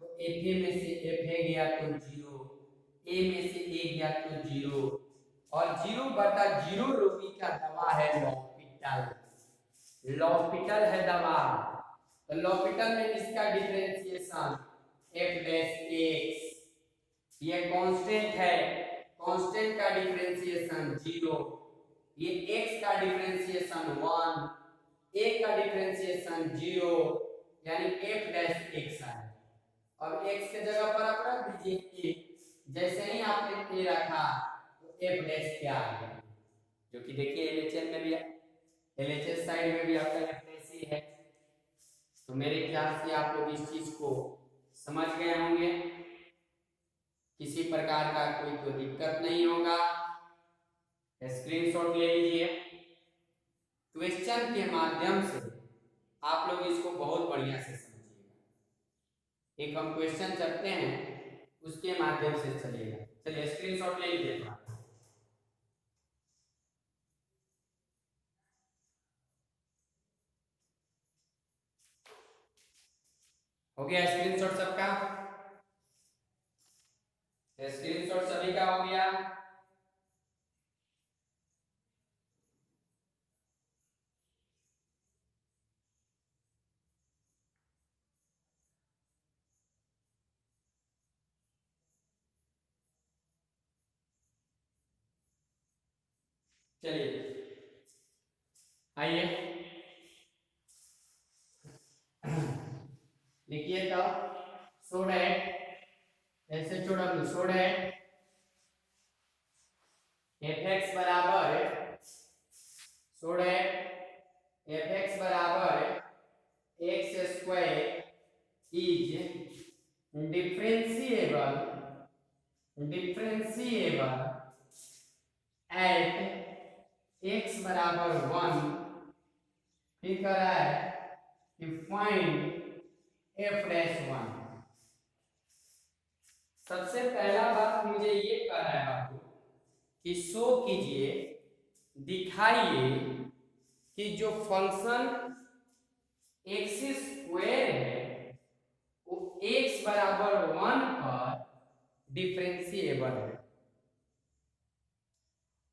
तो एफ ए में से एफ ए गया तो 0, ए में से ए गया तो 0, और 0 बटा 0 रोगी का दवा है लॉपिटल, लॉपिटल है दवा। तो लॉपिटल में इसका डिफरेंशिएशन एफ डैश एक्स, ये कांस्टेंट है, कांस्टेंट का डिफरेंशिएशन 0, ये x का डिफरेंशिएशन 1, a का डिफरेंशिएशन 0, यानी f डैश x है। अब x के जगह पर आप रख दीजिए a, जैसे ही आपने a रखा तो f डैश क्या आ गया, जो कि देखिए LHS में भी, LHS साइड में भी आपका f डैश ही है। तो मेरे ख्याल से आप लोग इस चीज को समझ गए होंगे, किसी प्रकार का कोई दिक्कत नहीं होगा। स्क्रीनशॉट ले लीजिए, क्वेश्चन के माध्यम से आप लोग इसको बहुत बढ़िया से समझिएगा। एक हम क्वेश्चन चलते हैं उसके माध्यम से चलिएगा। चलिए स्क्रीनशॉट ले लीजिए थोड़ा। हो गया स्क्रीनशॉट सबका? स्क्रीनशॉट सभी का हो गया? चलिए आइए लिखिए तो, सो डैट, ऐसे छोड़ा सो डैट एफ एक्स बराबर, सो डैट एफ एक्स बराबर x square is differentiable, differentiable eight x बराबर 1, फिर कह रहा है कि फाइंड f डैश 1। सबसे पहला बात मुझे ये कह रहा है बाबू कि शो कीजिए, दिखाइए कि जो फंक्शन एक्स स्क्वायर है वो x बराबर 1 पर डिफरेंशिएबल है।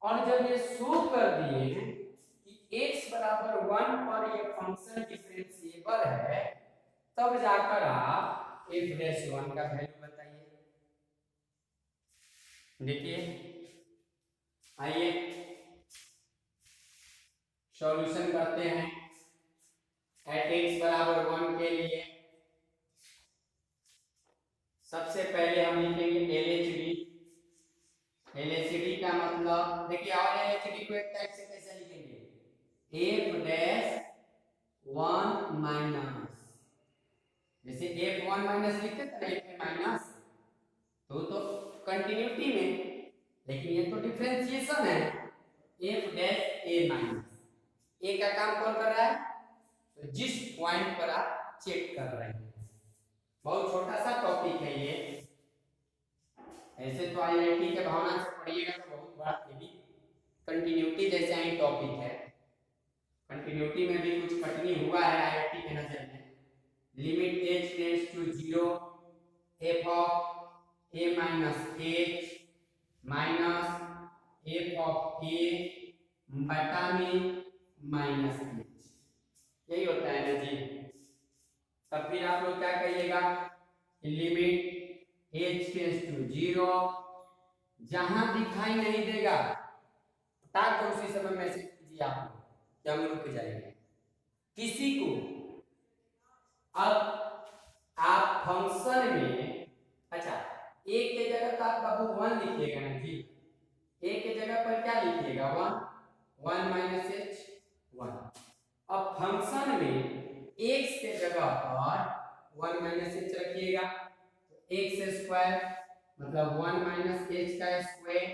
और जब ये शो कर दिए कि x बराबर 1 पर ये फंक्शन डिफरेंशिएबल है, तब जाकर आप f डैश 1 का वैल्यू बताइए। देखिए आइए सॉल्यूशन करते हैं। एट x बराबर 1 के लिए सबसे पहले हम लिखेंगे LHD। LHD का मतलब देखिए, और LHD को एक टाइप से कैसे लिखेंगे, f डैश 1 माइनस, जैसे f1 माइनस लिखते थे ना, f माइनस, तो कंटिन्यूटी में, लेकिन ये तो डिफरेंशिएशन है, f dash a minus. a का काम कौन कर रहा है, तो जिस पॉइंट पर आप चेक कर रहे हैं। बहुत छोटा सा टॉपिक है ये, ऐसे तो आईआईटी के भावना से पढ़िएगा तो बहुत बड़ा, ये भी कंटिन्यूटी जैसा ही टॉपिक है। कंटिन्यूटी में भी कुछ कठिनी हुआ है आईआईटी के नजर में। Limit h tends to 0 f of a minus h minus F of A बटा में माइनस एच, यही होता है ना जी। तब फिर आप लोग क्या करिएगा, लिमिट एच टेंस टू 0, जहां दिखाई नहीं देगा ताकि उसी समय मैसेज कीजिए आप लोग कि हम रुक जाएंगे किसी को। अब आप फंक्शन में, अच्छा एक के जगह तो आप बाबू 1 लिखिएगा ना जी, एक के जगह पर क्या लिखिएगा 1 माइनस एच 1। अब फंक्शन में x के जगह पर 1 माइनस एच रखिएगा, तो x स्क्वायर मतलब 1 माइनस एच का स्क्वायर,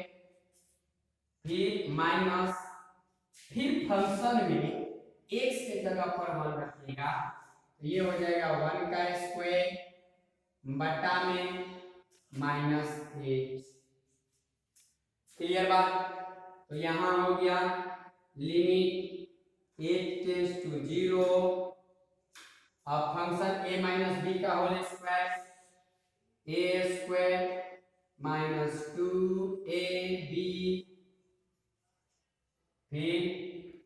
फिर माइनस, फिर फंक्शन में x के जगह पर 1 रखिएगा, तो ये हो जाएगा 1 का स्क्वायर बटा में माइनस एच। क्लियर बात। तो यहां हो गया लिमिट एच टेंस टू 0, अब फंक्शन a माइनस बी का होल स्क्वायर ए स्क्वायर माइनस 2ab, फिर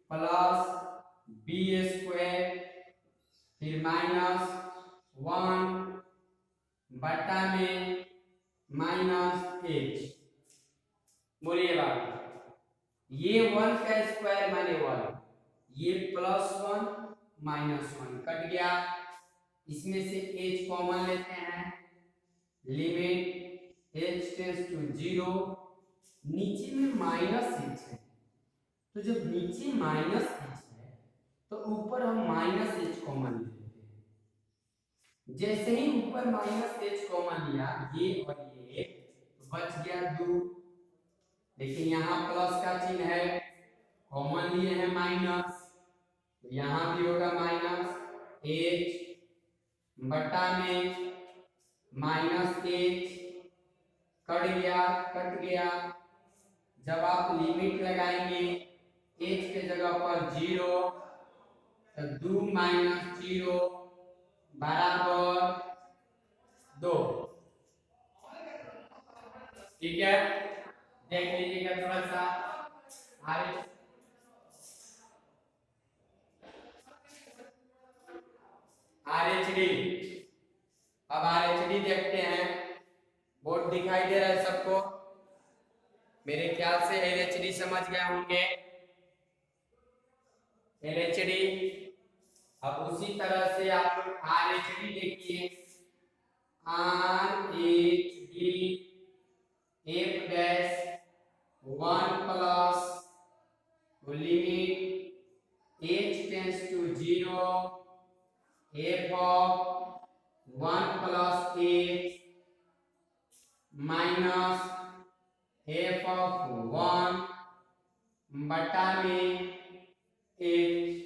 प्लस बी स्क्वायर, फिर माइनस 1 बटा में माइनस एच। बोलिए बात, ये 1 का स्क्वायर माने 1, ये प्लस 1 माइनस 1 कट गया, इसमें से h कॉमन लेते हैं, लिमिट h टेंस टू 0, नीचे में माइनस h है, तो जब नीचे माइनस h है तो ऊपर हम माइनस h कॉमन ले लेते हैं। जैसे ही ऊपर माइनस h कॉमन लिया, ये और ये, तो बच गया 2, लेकिन यहाँ प्लस का चिन्ह है, कॉमन लिए हैं माइनस, तो यहाँ भी होगा माइनस h बटा में माइनस h, कट गया। जब आप लिमिट लगाएंगे h के जगह पर 0, तो 2 माइनस 0 बराबर 2। ठीक है, देख लीजिएगा थोड़ा सा आगे। RHD, अब RHD देखते हैं, बोर्ड दिखाई दे रहा है सबको, मेरे ख्याल से LHD समझ गए होंगे। LHD, अब उसी तरह से आप लोग RHD देखिए, RHD f dash 1 plus limit h tends to 0 f of 1 plus h minus f of 1 बटा में h।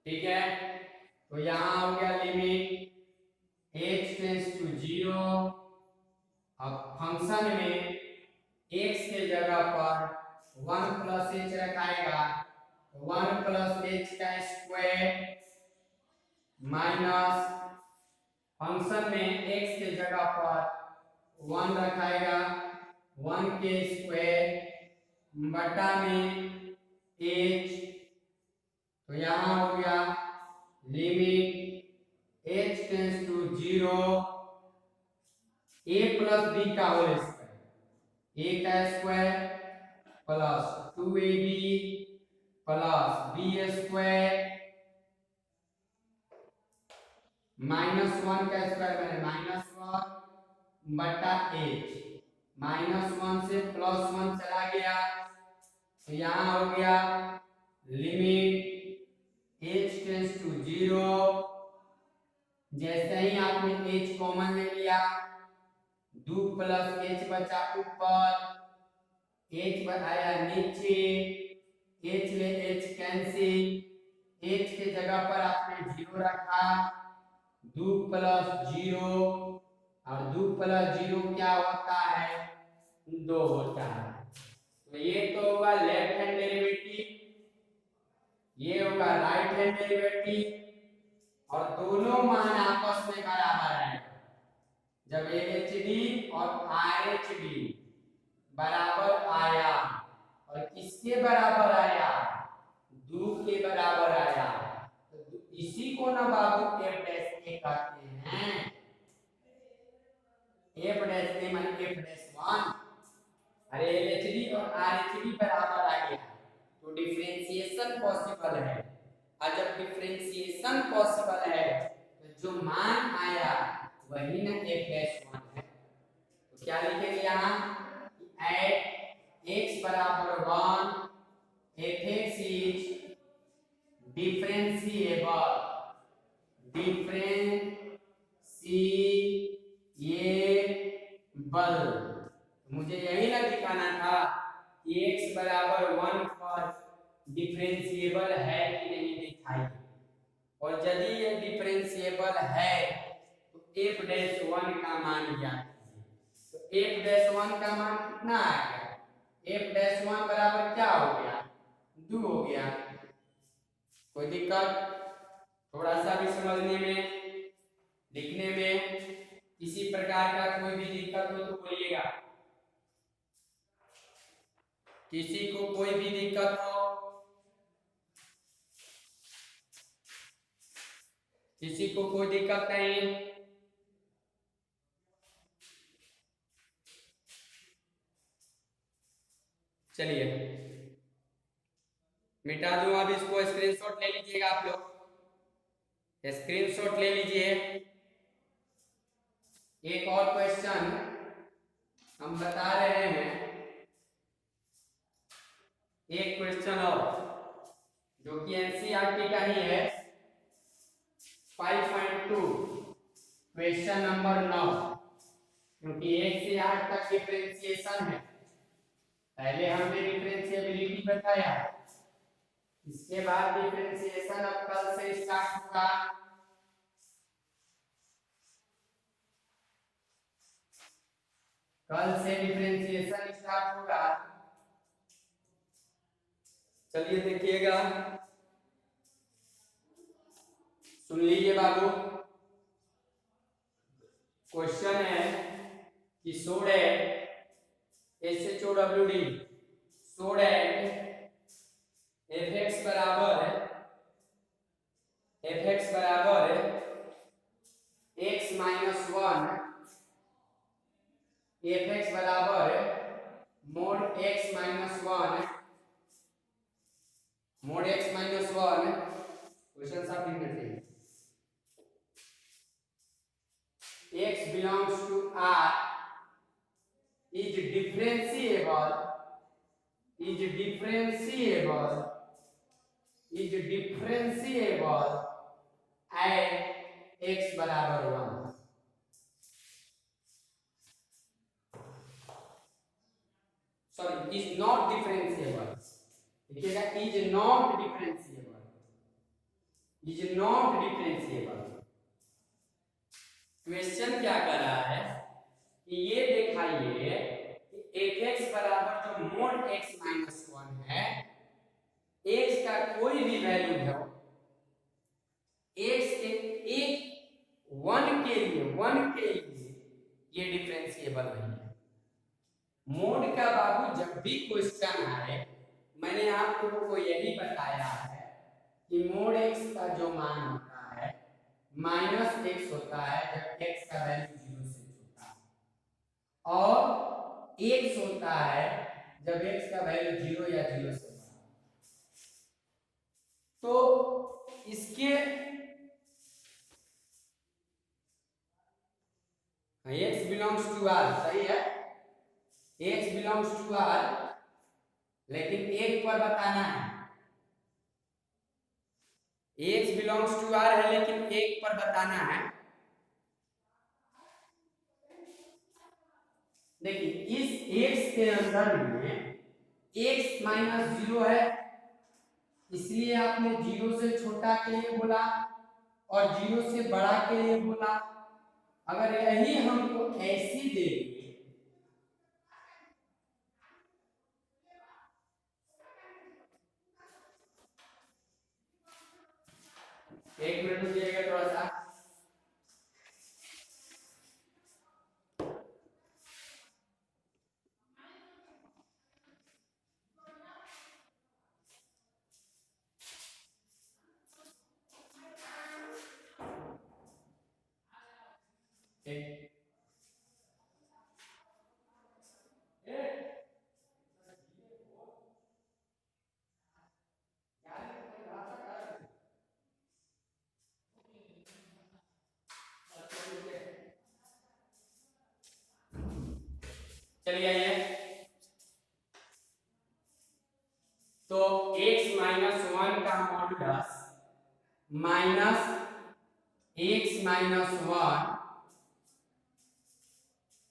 ठीक है, तो यहां हो गया लिमिट h टेंस टू 0, अब फंक्शन में x के जगह पर 1 प्लस h रखाएगा, 1 प्लस h का स्क्वायर माइनस फंक्शन में x के जगह पर 1 रखाएगा, 1 के स्क्वायर बटा में h। तो यहाँ हो गया limit h tends to 0, a plus b का होल स्क्वायर, a का square plus 2ab plus b square minus 1 का स्क्वायर मैंने माइनस 1 बटा h, माइनस 1 से प्लस 1 चला गया, तो यहाँ हो गया लिमिट h टेंस टू 0, जैसे ही आपने h कॉमन ले लिया, 2 प्लस h बचा ऊपर, h आया नीचे, h ले h कैंसिल, h के जगह पर आपने 0 रखा, 2 प्लस 0, और 2 प्लस 0 क्या होता है 2 होता है। तो ये तो होगा लेफ्ट हैंड डेरिवेटिव, ये होगा राइट हैंड डेरिवेटिव, और दोनों मान आपस में बराबर है। जब LHD और RHD बराबर आया, और किसके बराबर आया? 2 के बराबर आया। तो इसी को ना बाबू एफ डैश ए कहते हैं। एफ डैश ए माने एफ डैश 1। अरे एलएचडी और आरएचडी बराबर आ गया तो डिफरेंशिएशन पॉसिबल है, और जब डिफरेंशिएशन पॉसिबल है तो जो मान आया वही ना एफ डैश 1 है। तो क्या लिखेंगे यहाँ? एट एक्स बराबर 1 एफ एक्स इज डिफरेंशिएबल, मुझे यही ना दिखाना था कि x बराबर 1 पर डिफरेंशिएबल है कि नहीं दिखाई, और यदि ये डिफरेंशिएबल है तो f डैश 1 का मान ज्ञात कीजिए। तो f डैश 1 का मान कितना आ गया? f डैश 1 बराबर क्या हो गया? 2 हो गया। कोई दिक्कत? थोड़ा सा भी समझने में, लिखने में किसी प्रकार का कोई भी दिक्कत हो तो बोलिएगा। किसी को कोई भी दिक्कत हो, किसी को कोई दिक्कत नहीं? चलिए मिटा दूं, अब इसको स्क्रीनशॉट ले लीजिएगा आप लोग, स्क्रीनशॉट ले लीजिए। एक और क्वेश्चन हम बता रहे हैं, एक क्वेश्चन और जो कि एनसीईआरटी का ही है, 5.2 क्वेश्चन नंबर 9, क्योंकि 1 से 8 तक डिफरेंशिएशन है। पहले हमने डिफरेंशिएबिलिटी बताया, इसके बाद डिफरेंशिएशन अब कल से स्टार्ट होगा। कल से डिफरेंशिएशन स्टार्ट होगा। चलिए देखिएगा, सुन लीजिए बाबू। क्वेश्चन है कि show that SHOWD show that fx बराबर x माइनस 1, fx बराबर mode x minus 1, mode x minus 1, question सब लिखना चाहिए। x belongs to R is differentiable at x बराबर 1। सॉरी, is not differentiable, देखिएगा, is not differentiable। क्वेश्चन क्या कर रहा है कि ये दिखाइए कि fx बराबर जो मोड x माइनस 1 है, x का कोई भी वैल्यू है, x के एक 1 के लिए ये डिफरेंशिएबल नहीं है। मोड का बाबू जब भी क्वेश्चन आए, मैंने आप लोगों को यही बताया है कि मोड x का जो मान होता है -x होता है जब x का वैल्यू 0 से छोटा है, और x होता है जब x का वैल्यू 0 या 0 से बड़ा। तो इसके x बिलोंग्स टू R, सही है, x बिलोंग्स टू R, लेकिन एक पर बताना है, x बिलोंग्स टू R है लेकिन एक पर बताना है। देखिए इस x के अंदर में x माइनस 0 है, इसलिए आपने 0 से छोटा के लिए बोला और 0 से बड़ा के लिए बोला। अगर यही हमको ऐसी देंगे, एक मिनट रुकिएगा थोड़ा सा, चलिए आइए, तो x माइनस वन का modulus minus x minus one,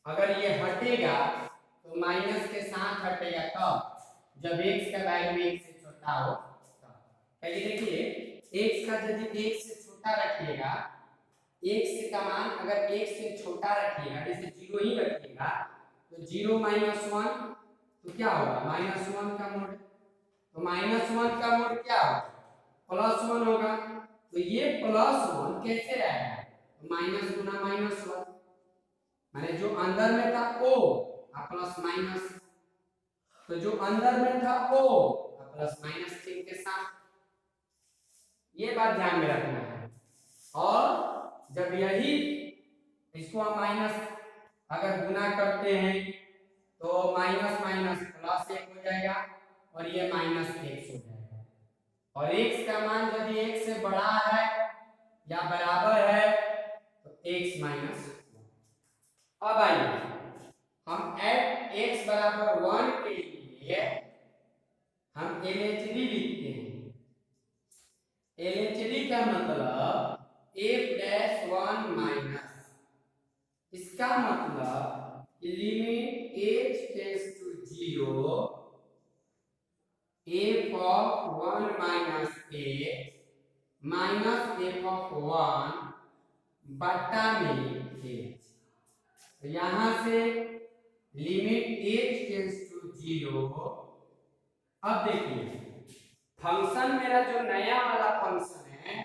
अगर ये हटेगा तो माइनस के साथ हटेगा तब जब x का वैल्यू 1 से छोटा हो तब। कहिए देखिए x का यदि 1 से छोटा रखिएगा, x का मान अगर 1 से छोटा रखिएगा, जैसे 0 ही रखिएगा, तो 0 माइनस वन, तो क्या होगा माइनस वन का मोड, तो माइनस वन का मोड क्या होगा प्लस वन होगा, तो ये प्लस वन कैसे रहेगा, तो माइनस गुना माइनस वन, माने जो अंदर में था ओ प्लस माइनस, तो जो अंदर में था ओ प्लस माइनस चिन्ह के साथ, ये बात ध्यान में रखना है। और जब यही इसको हम माइनस अगर गुना करते हैं तो माइनस माइनस प्लस एक हो जाएगा और ये माइनस एक्स हो जाएगा, और x का मान यदि 1 से बड़ा है या बराबर है तो x माइनस। अब आइए हम एट x बराबर 1 के लिए हम LHD लिखते हैं। LHD का मतलब f डैश 1 माइनस, इसका मतलब limit h tends to 0 f of 1 minus x minus f of 1 बटा में h, तो यहां से लिमिट h टेंड्स टू 0। अब देखिए फंक्शन मेरा जो नया वाला फंक्शन है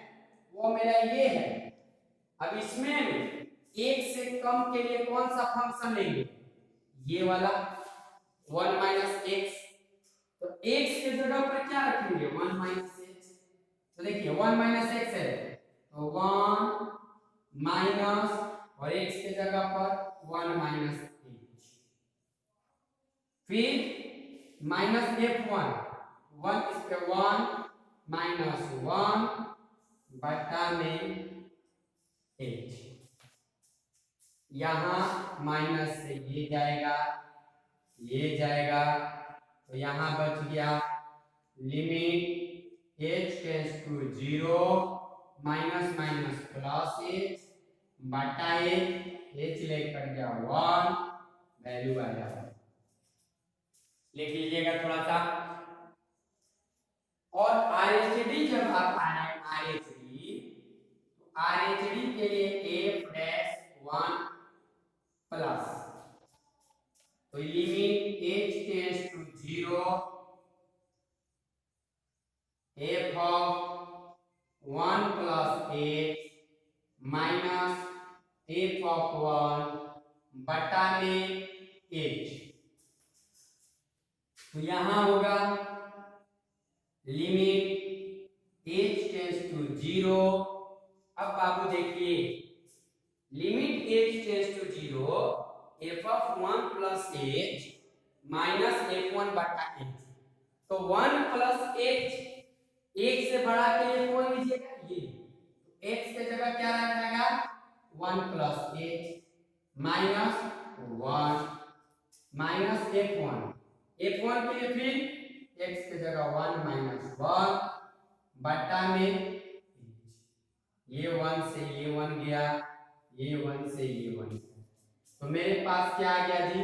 वो मेरा ये है, अब इसमें एक से कम के लिए कौन सा फंक्शन लेंगे, ये वाला 1 माइनस एक्स, तो x के जगह पर क्या रखेंगे 1 माइनस एक्स, तो देखिए 1 माइनस एक्स है तो 1 माइनस और x के जगह पर 1 माइनस एच, फिर माइनस f1 1 इस पे 1 माइनस 1 बटा में एच, यहां माइनस से ये जाएगा ये जाएगा, तो यहां बच गया limit h tends to 0 minus minus plus h बटा h लेकर गया 1, वैल्यू आ जाएगा, लिख लीजिएगा थोड़ा सा। और RHD जब आप आए RHD, तो RHD के लिए f डैश 1 प्लस, तो limit h tends to 0 f of 1 plus h minus f of 1 बटा में h, तो यहां होगा लिमिट h टेंड्स टू 0। अब बाबू देखिए limit h tends to 0 f of 1 plus h minus f1 बटा h, तो 1 प्लस h एक से बड़ा के लिए कौन लीजिएगा ये, तो x के जगह क्या रह जाएगा 1 plus h minus 1 minus f1 के लिए फिर x के जगह 1 माइनस 1 बटा में ये 1 से ये 1 गया, ये 1 से ये 1 गया, तो मेरे पास क्या आ गया जी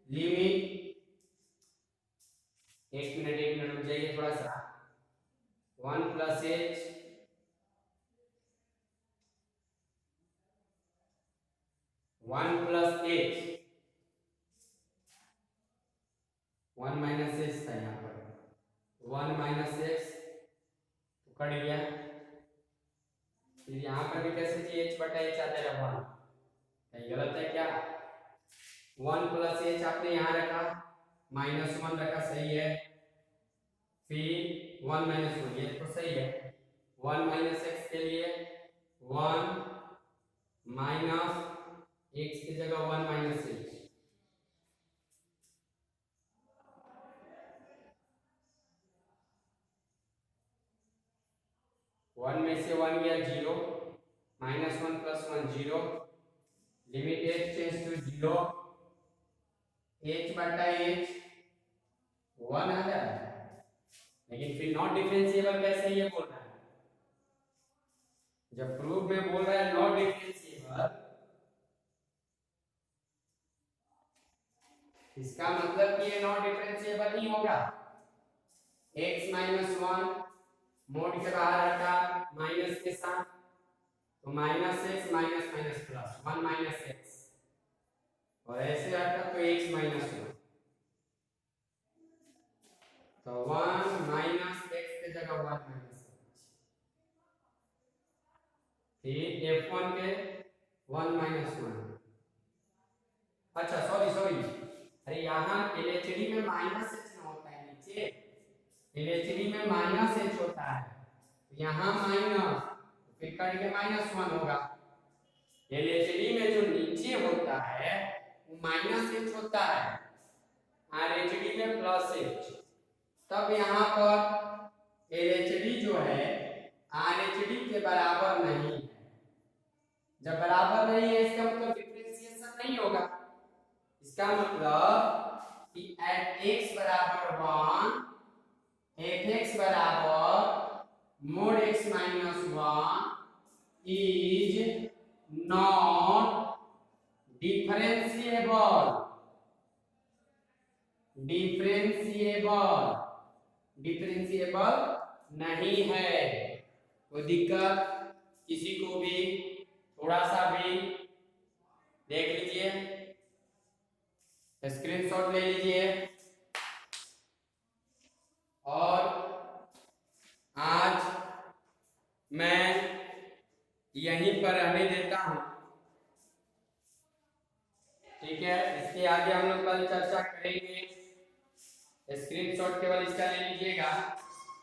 लिमिट, एक मिनट रुक जाइए थोड़ा सा, 1 plus h 1 plus h 1 minus h था यहाँ पर, 1 माइनस x तो कट गया, फिर यहाँ पर भी कैसे जी h बटा h आता है 1, कहीं गलत है क्या, 1 प्लस h आपने यहाँ रखा माइनस 1 रखा सही है, फिर 1 माइनस 1 ये तो सही है, 1 माइनस x के लिए 1 माइनस x की जगह 1 माइनस h, वन में से 1 गया 0 minus 1 plus 1 0, limit h tends to 0 h बटा h 1 आ जाए, लेकिन फिर नॉट डिफरेंशिएबल कैसे ये बोल रहा है? जब प्रूफ में बोल रहा है नॉट डिफरेंशिएबल, इसका मतलब कि ये नॉट डिफरेंशिएबल ही होगा। x माइनस 1 मोड के बाहर हटा माइनस के साथ, तो minus x minus minus plus 1 minus x, और ऐसे हटा तो x माइनस 1, तो 1 माइनस एक्स के जगह 1 माइनस एक्स, फिर f1 के 1 माइनस 1। अच्छा सॉरी, अरे यहाँ LHD में माइनस एच ना होता है, नीचे LHD में माइनस एच होता है, तो यहाँ माइनस, फिर कट के माइनस 1 होगा। LHD में जो नीचे होता है वो माइनस एच होता है, RHD में प्लस एच। तब यहाँ पर LHD जो है RHD के बराबर नहीं है। जब बराबर नहीं है इसका मतलब डिफरेंशिएशन नहीं होगा। इसका मतलब कि एट x बराबर 1 fx बराबर mode x minus 1 is not differentiable. Differentiable नहीं है। कोई दिक्कत किसी को भी थोड़ा सा भी देख लीजिए, स्क्रीनशॉट ले लीजिए, और आज मैं यहीं पर रहने देता हूं, ठीक है। इसके आगे हम लोग कल चर्चा करेंगे। स्क्रीनशॉट केवल इसका ले लीजिएगा।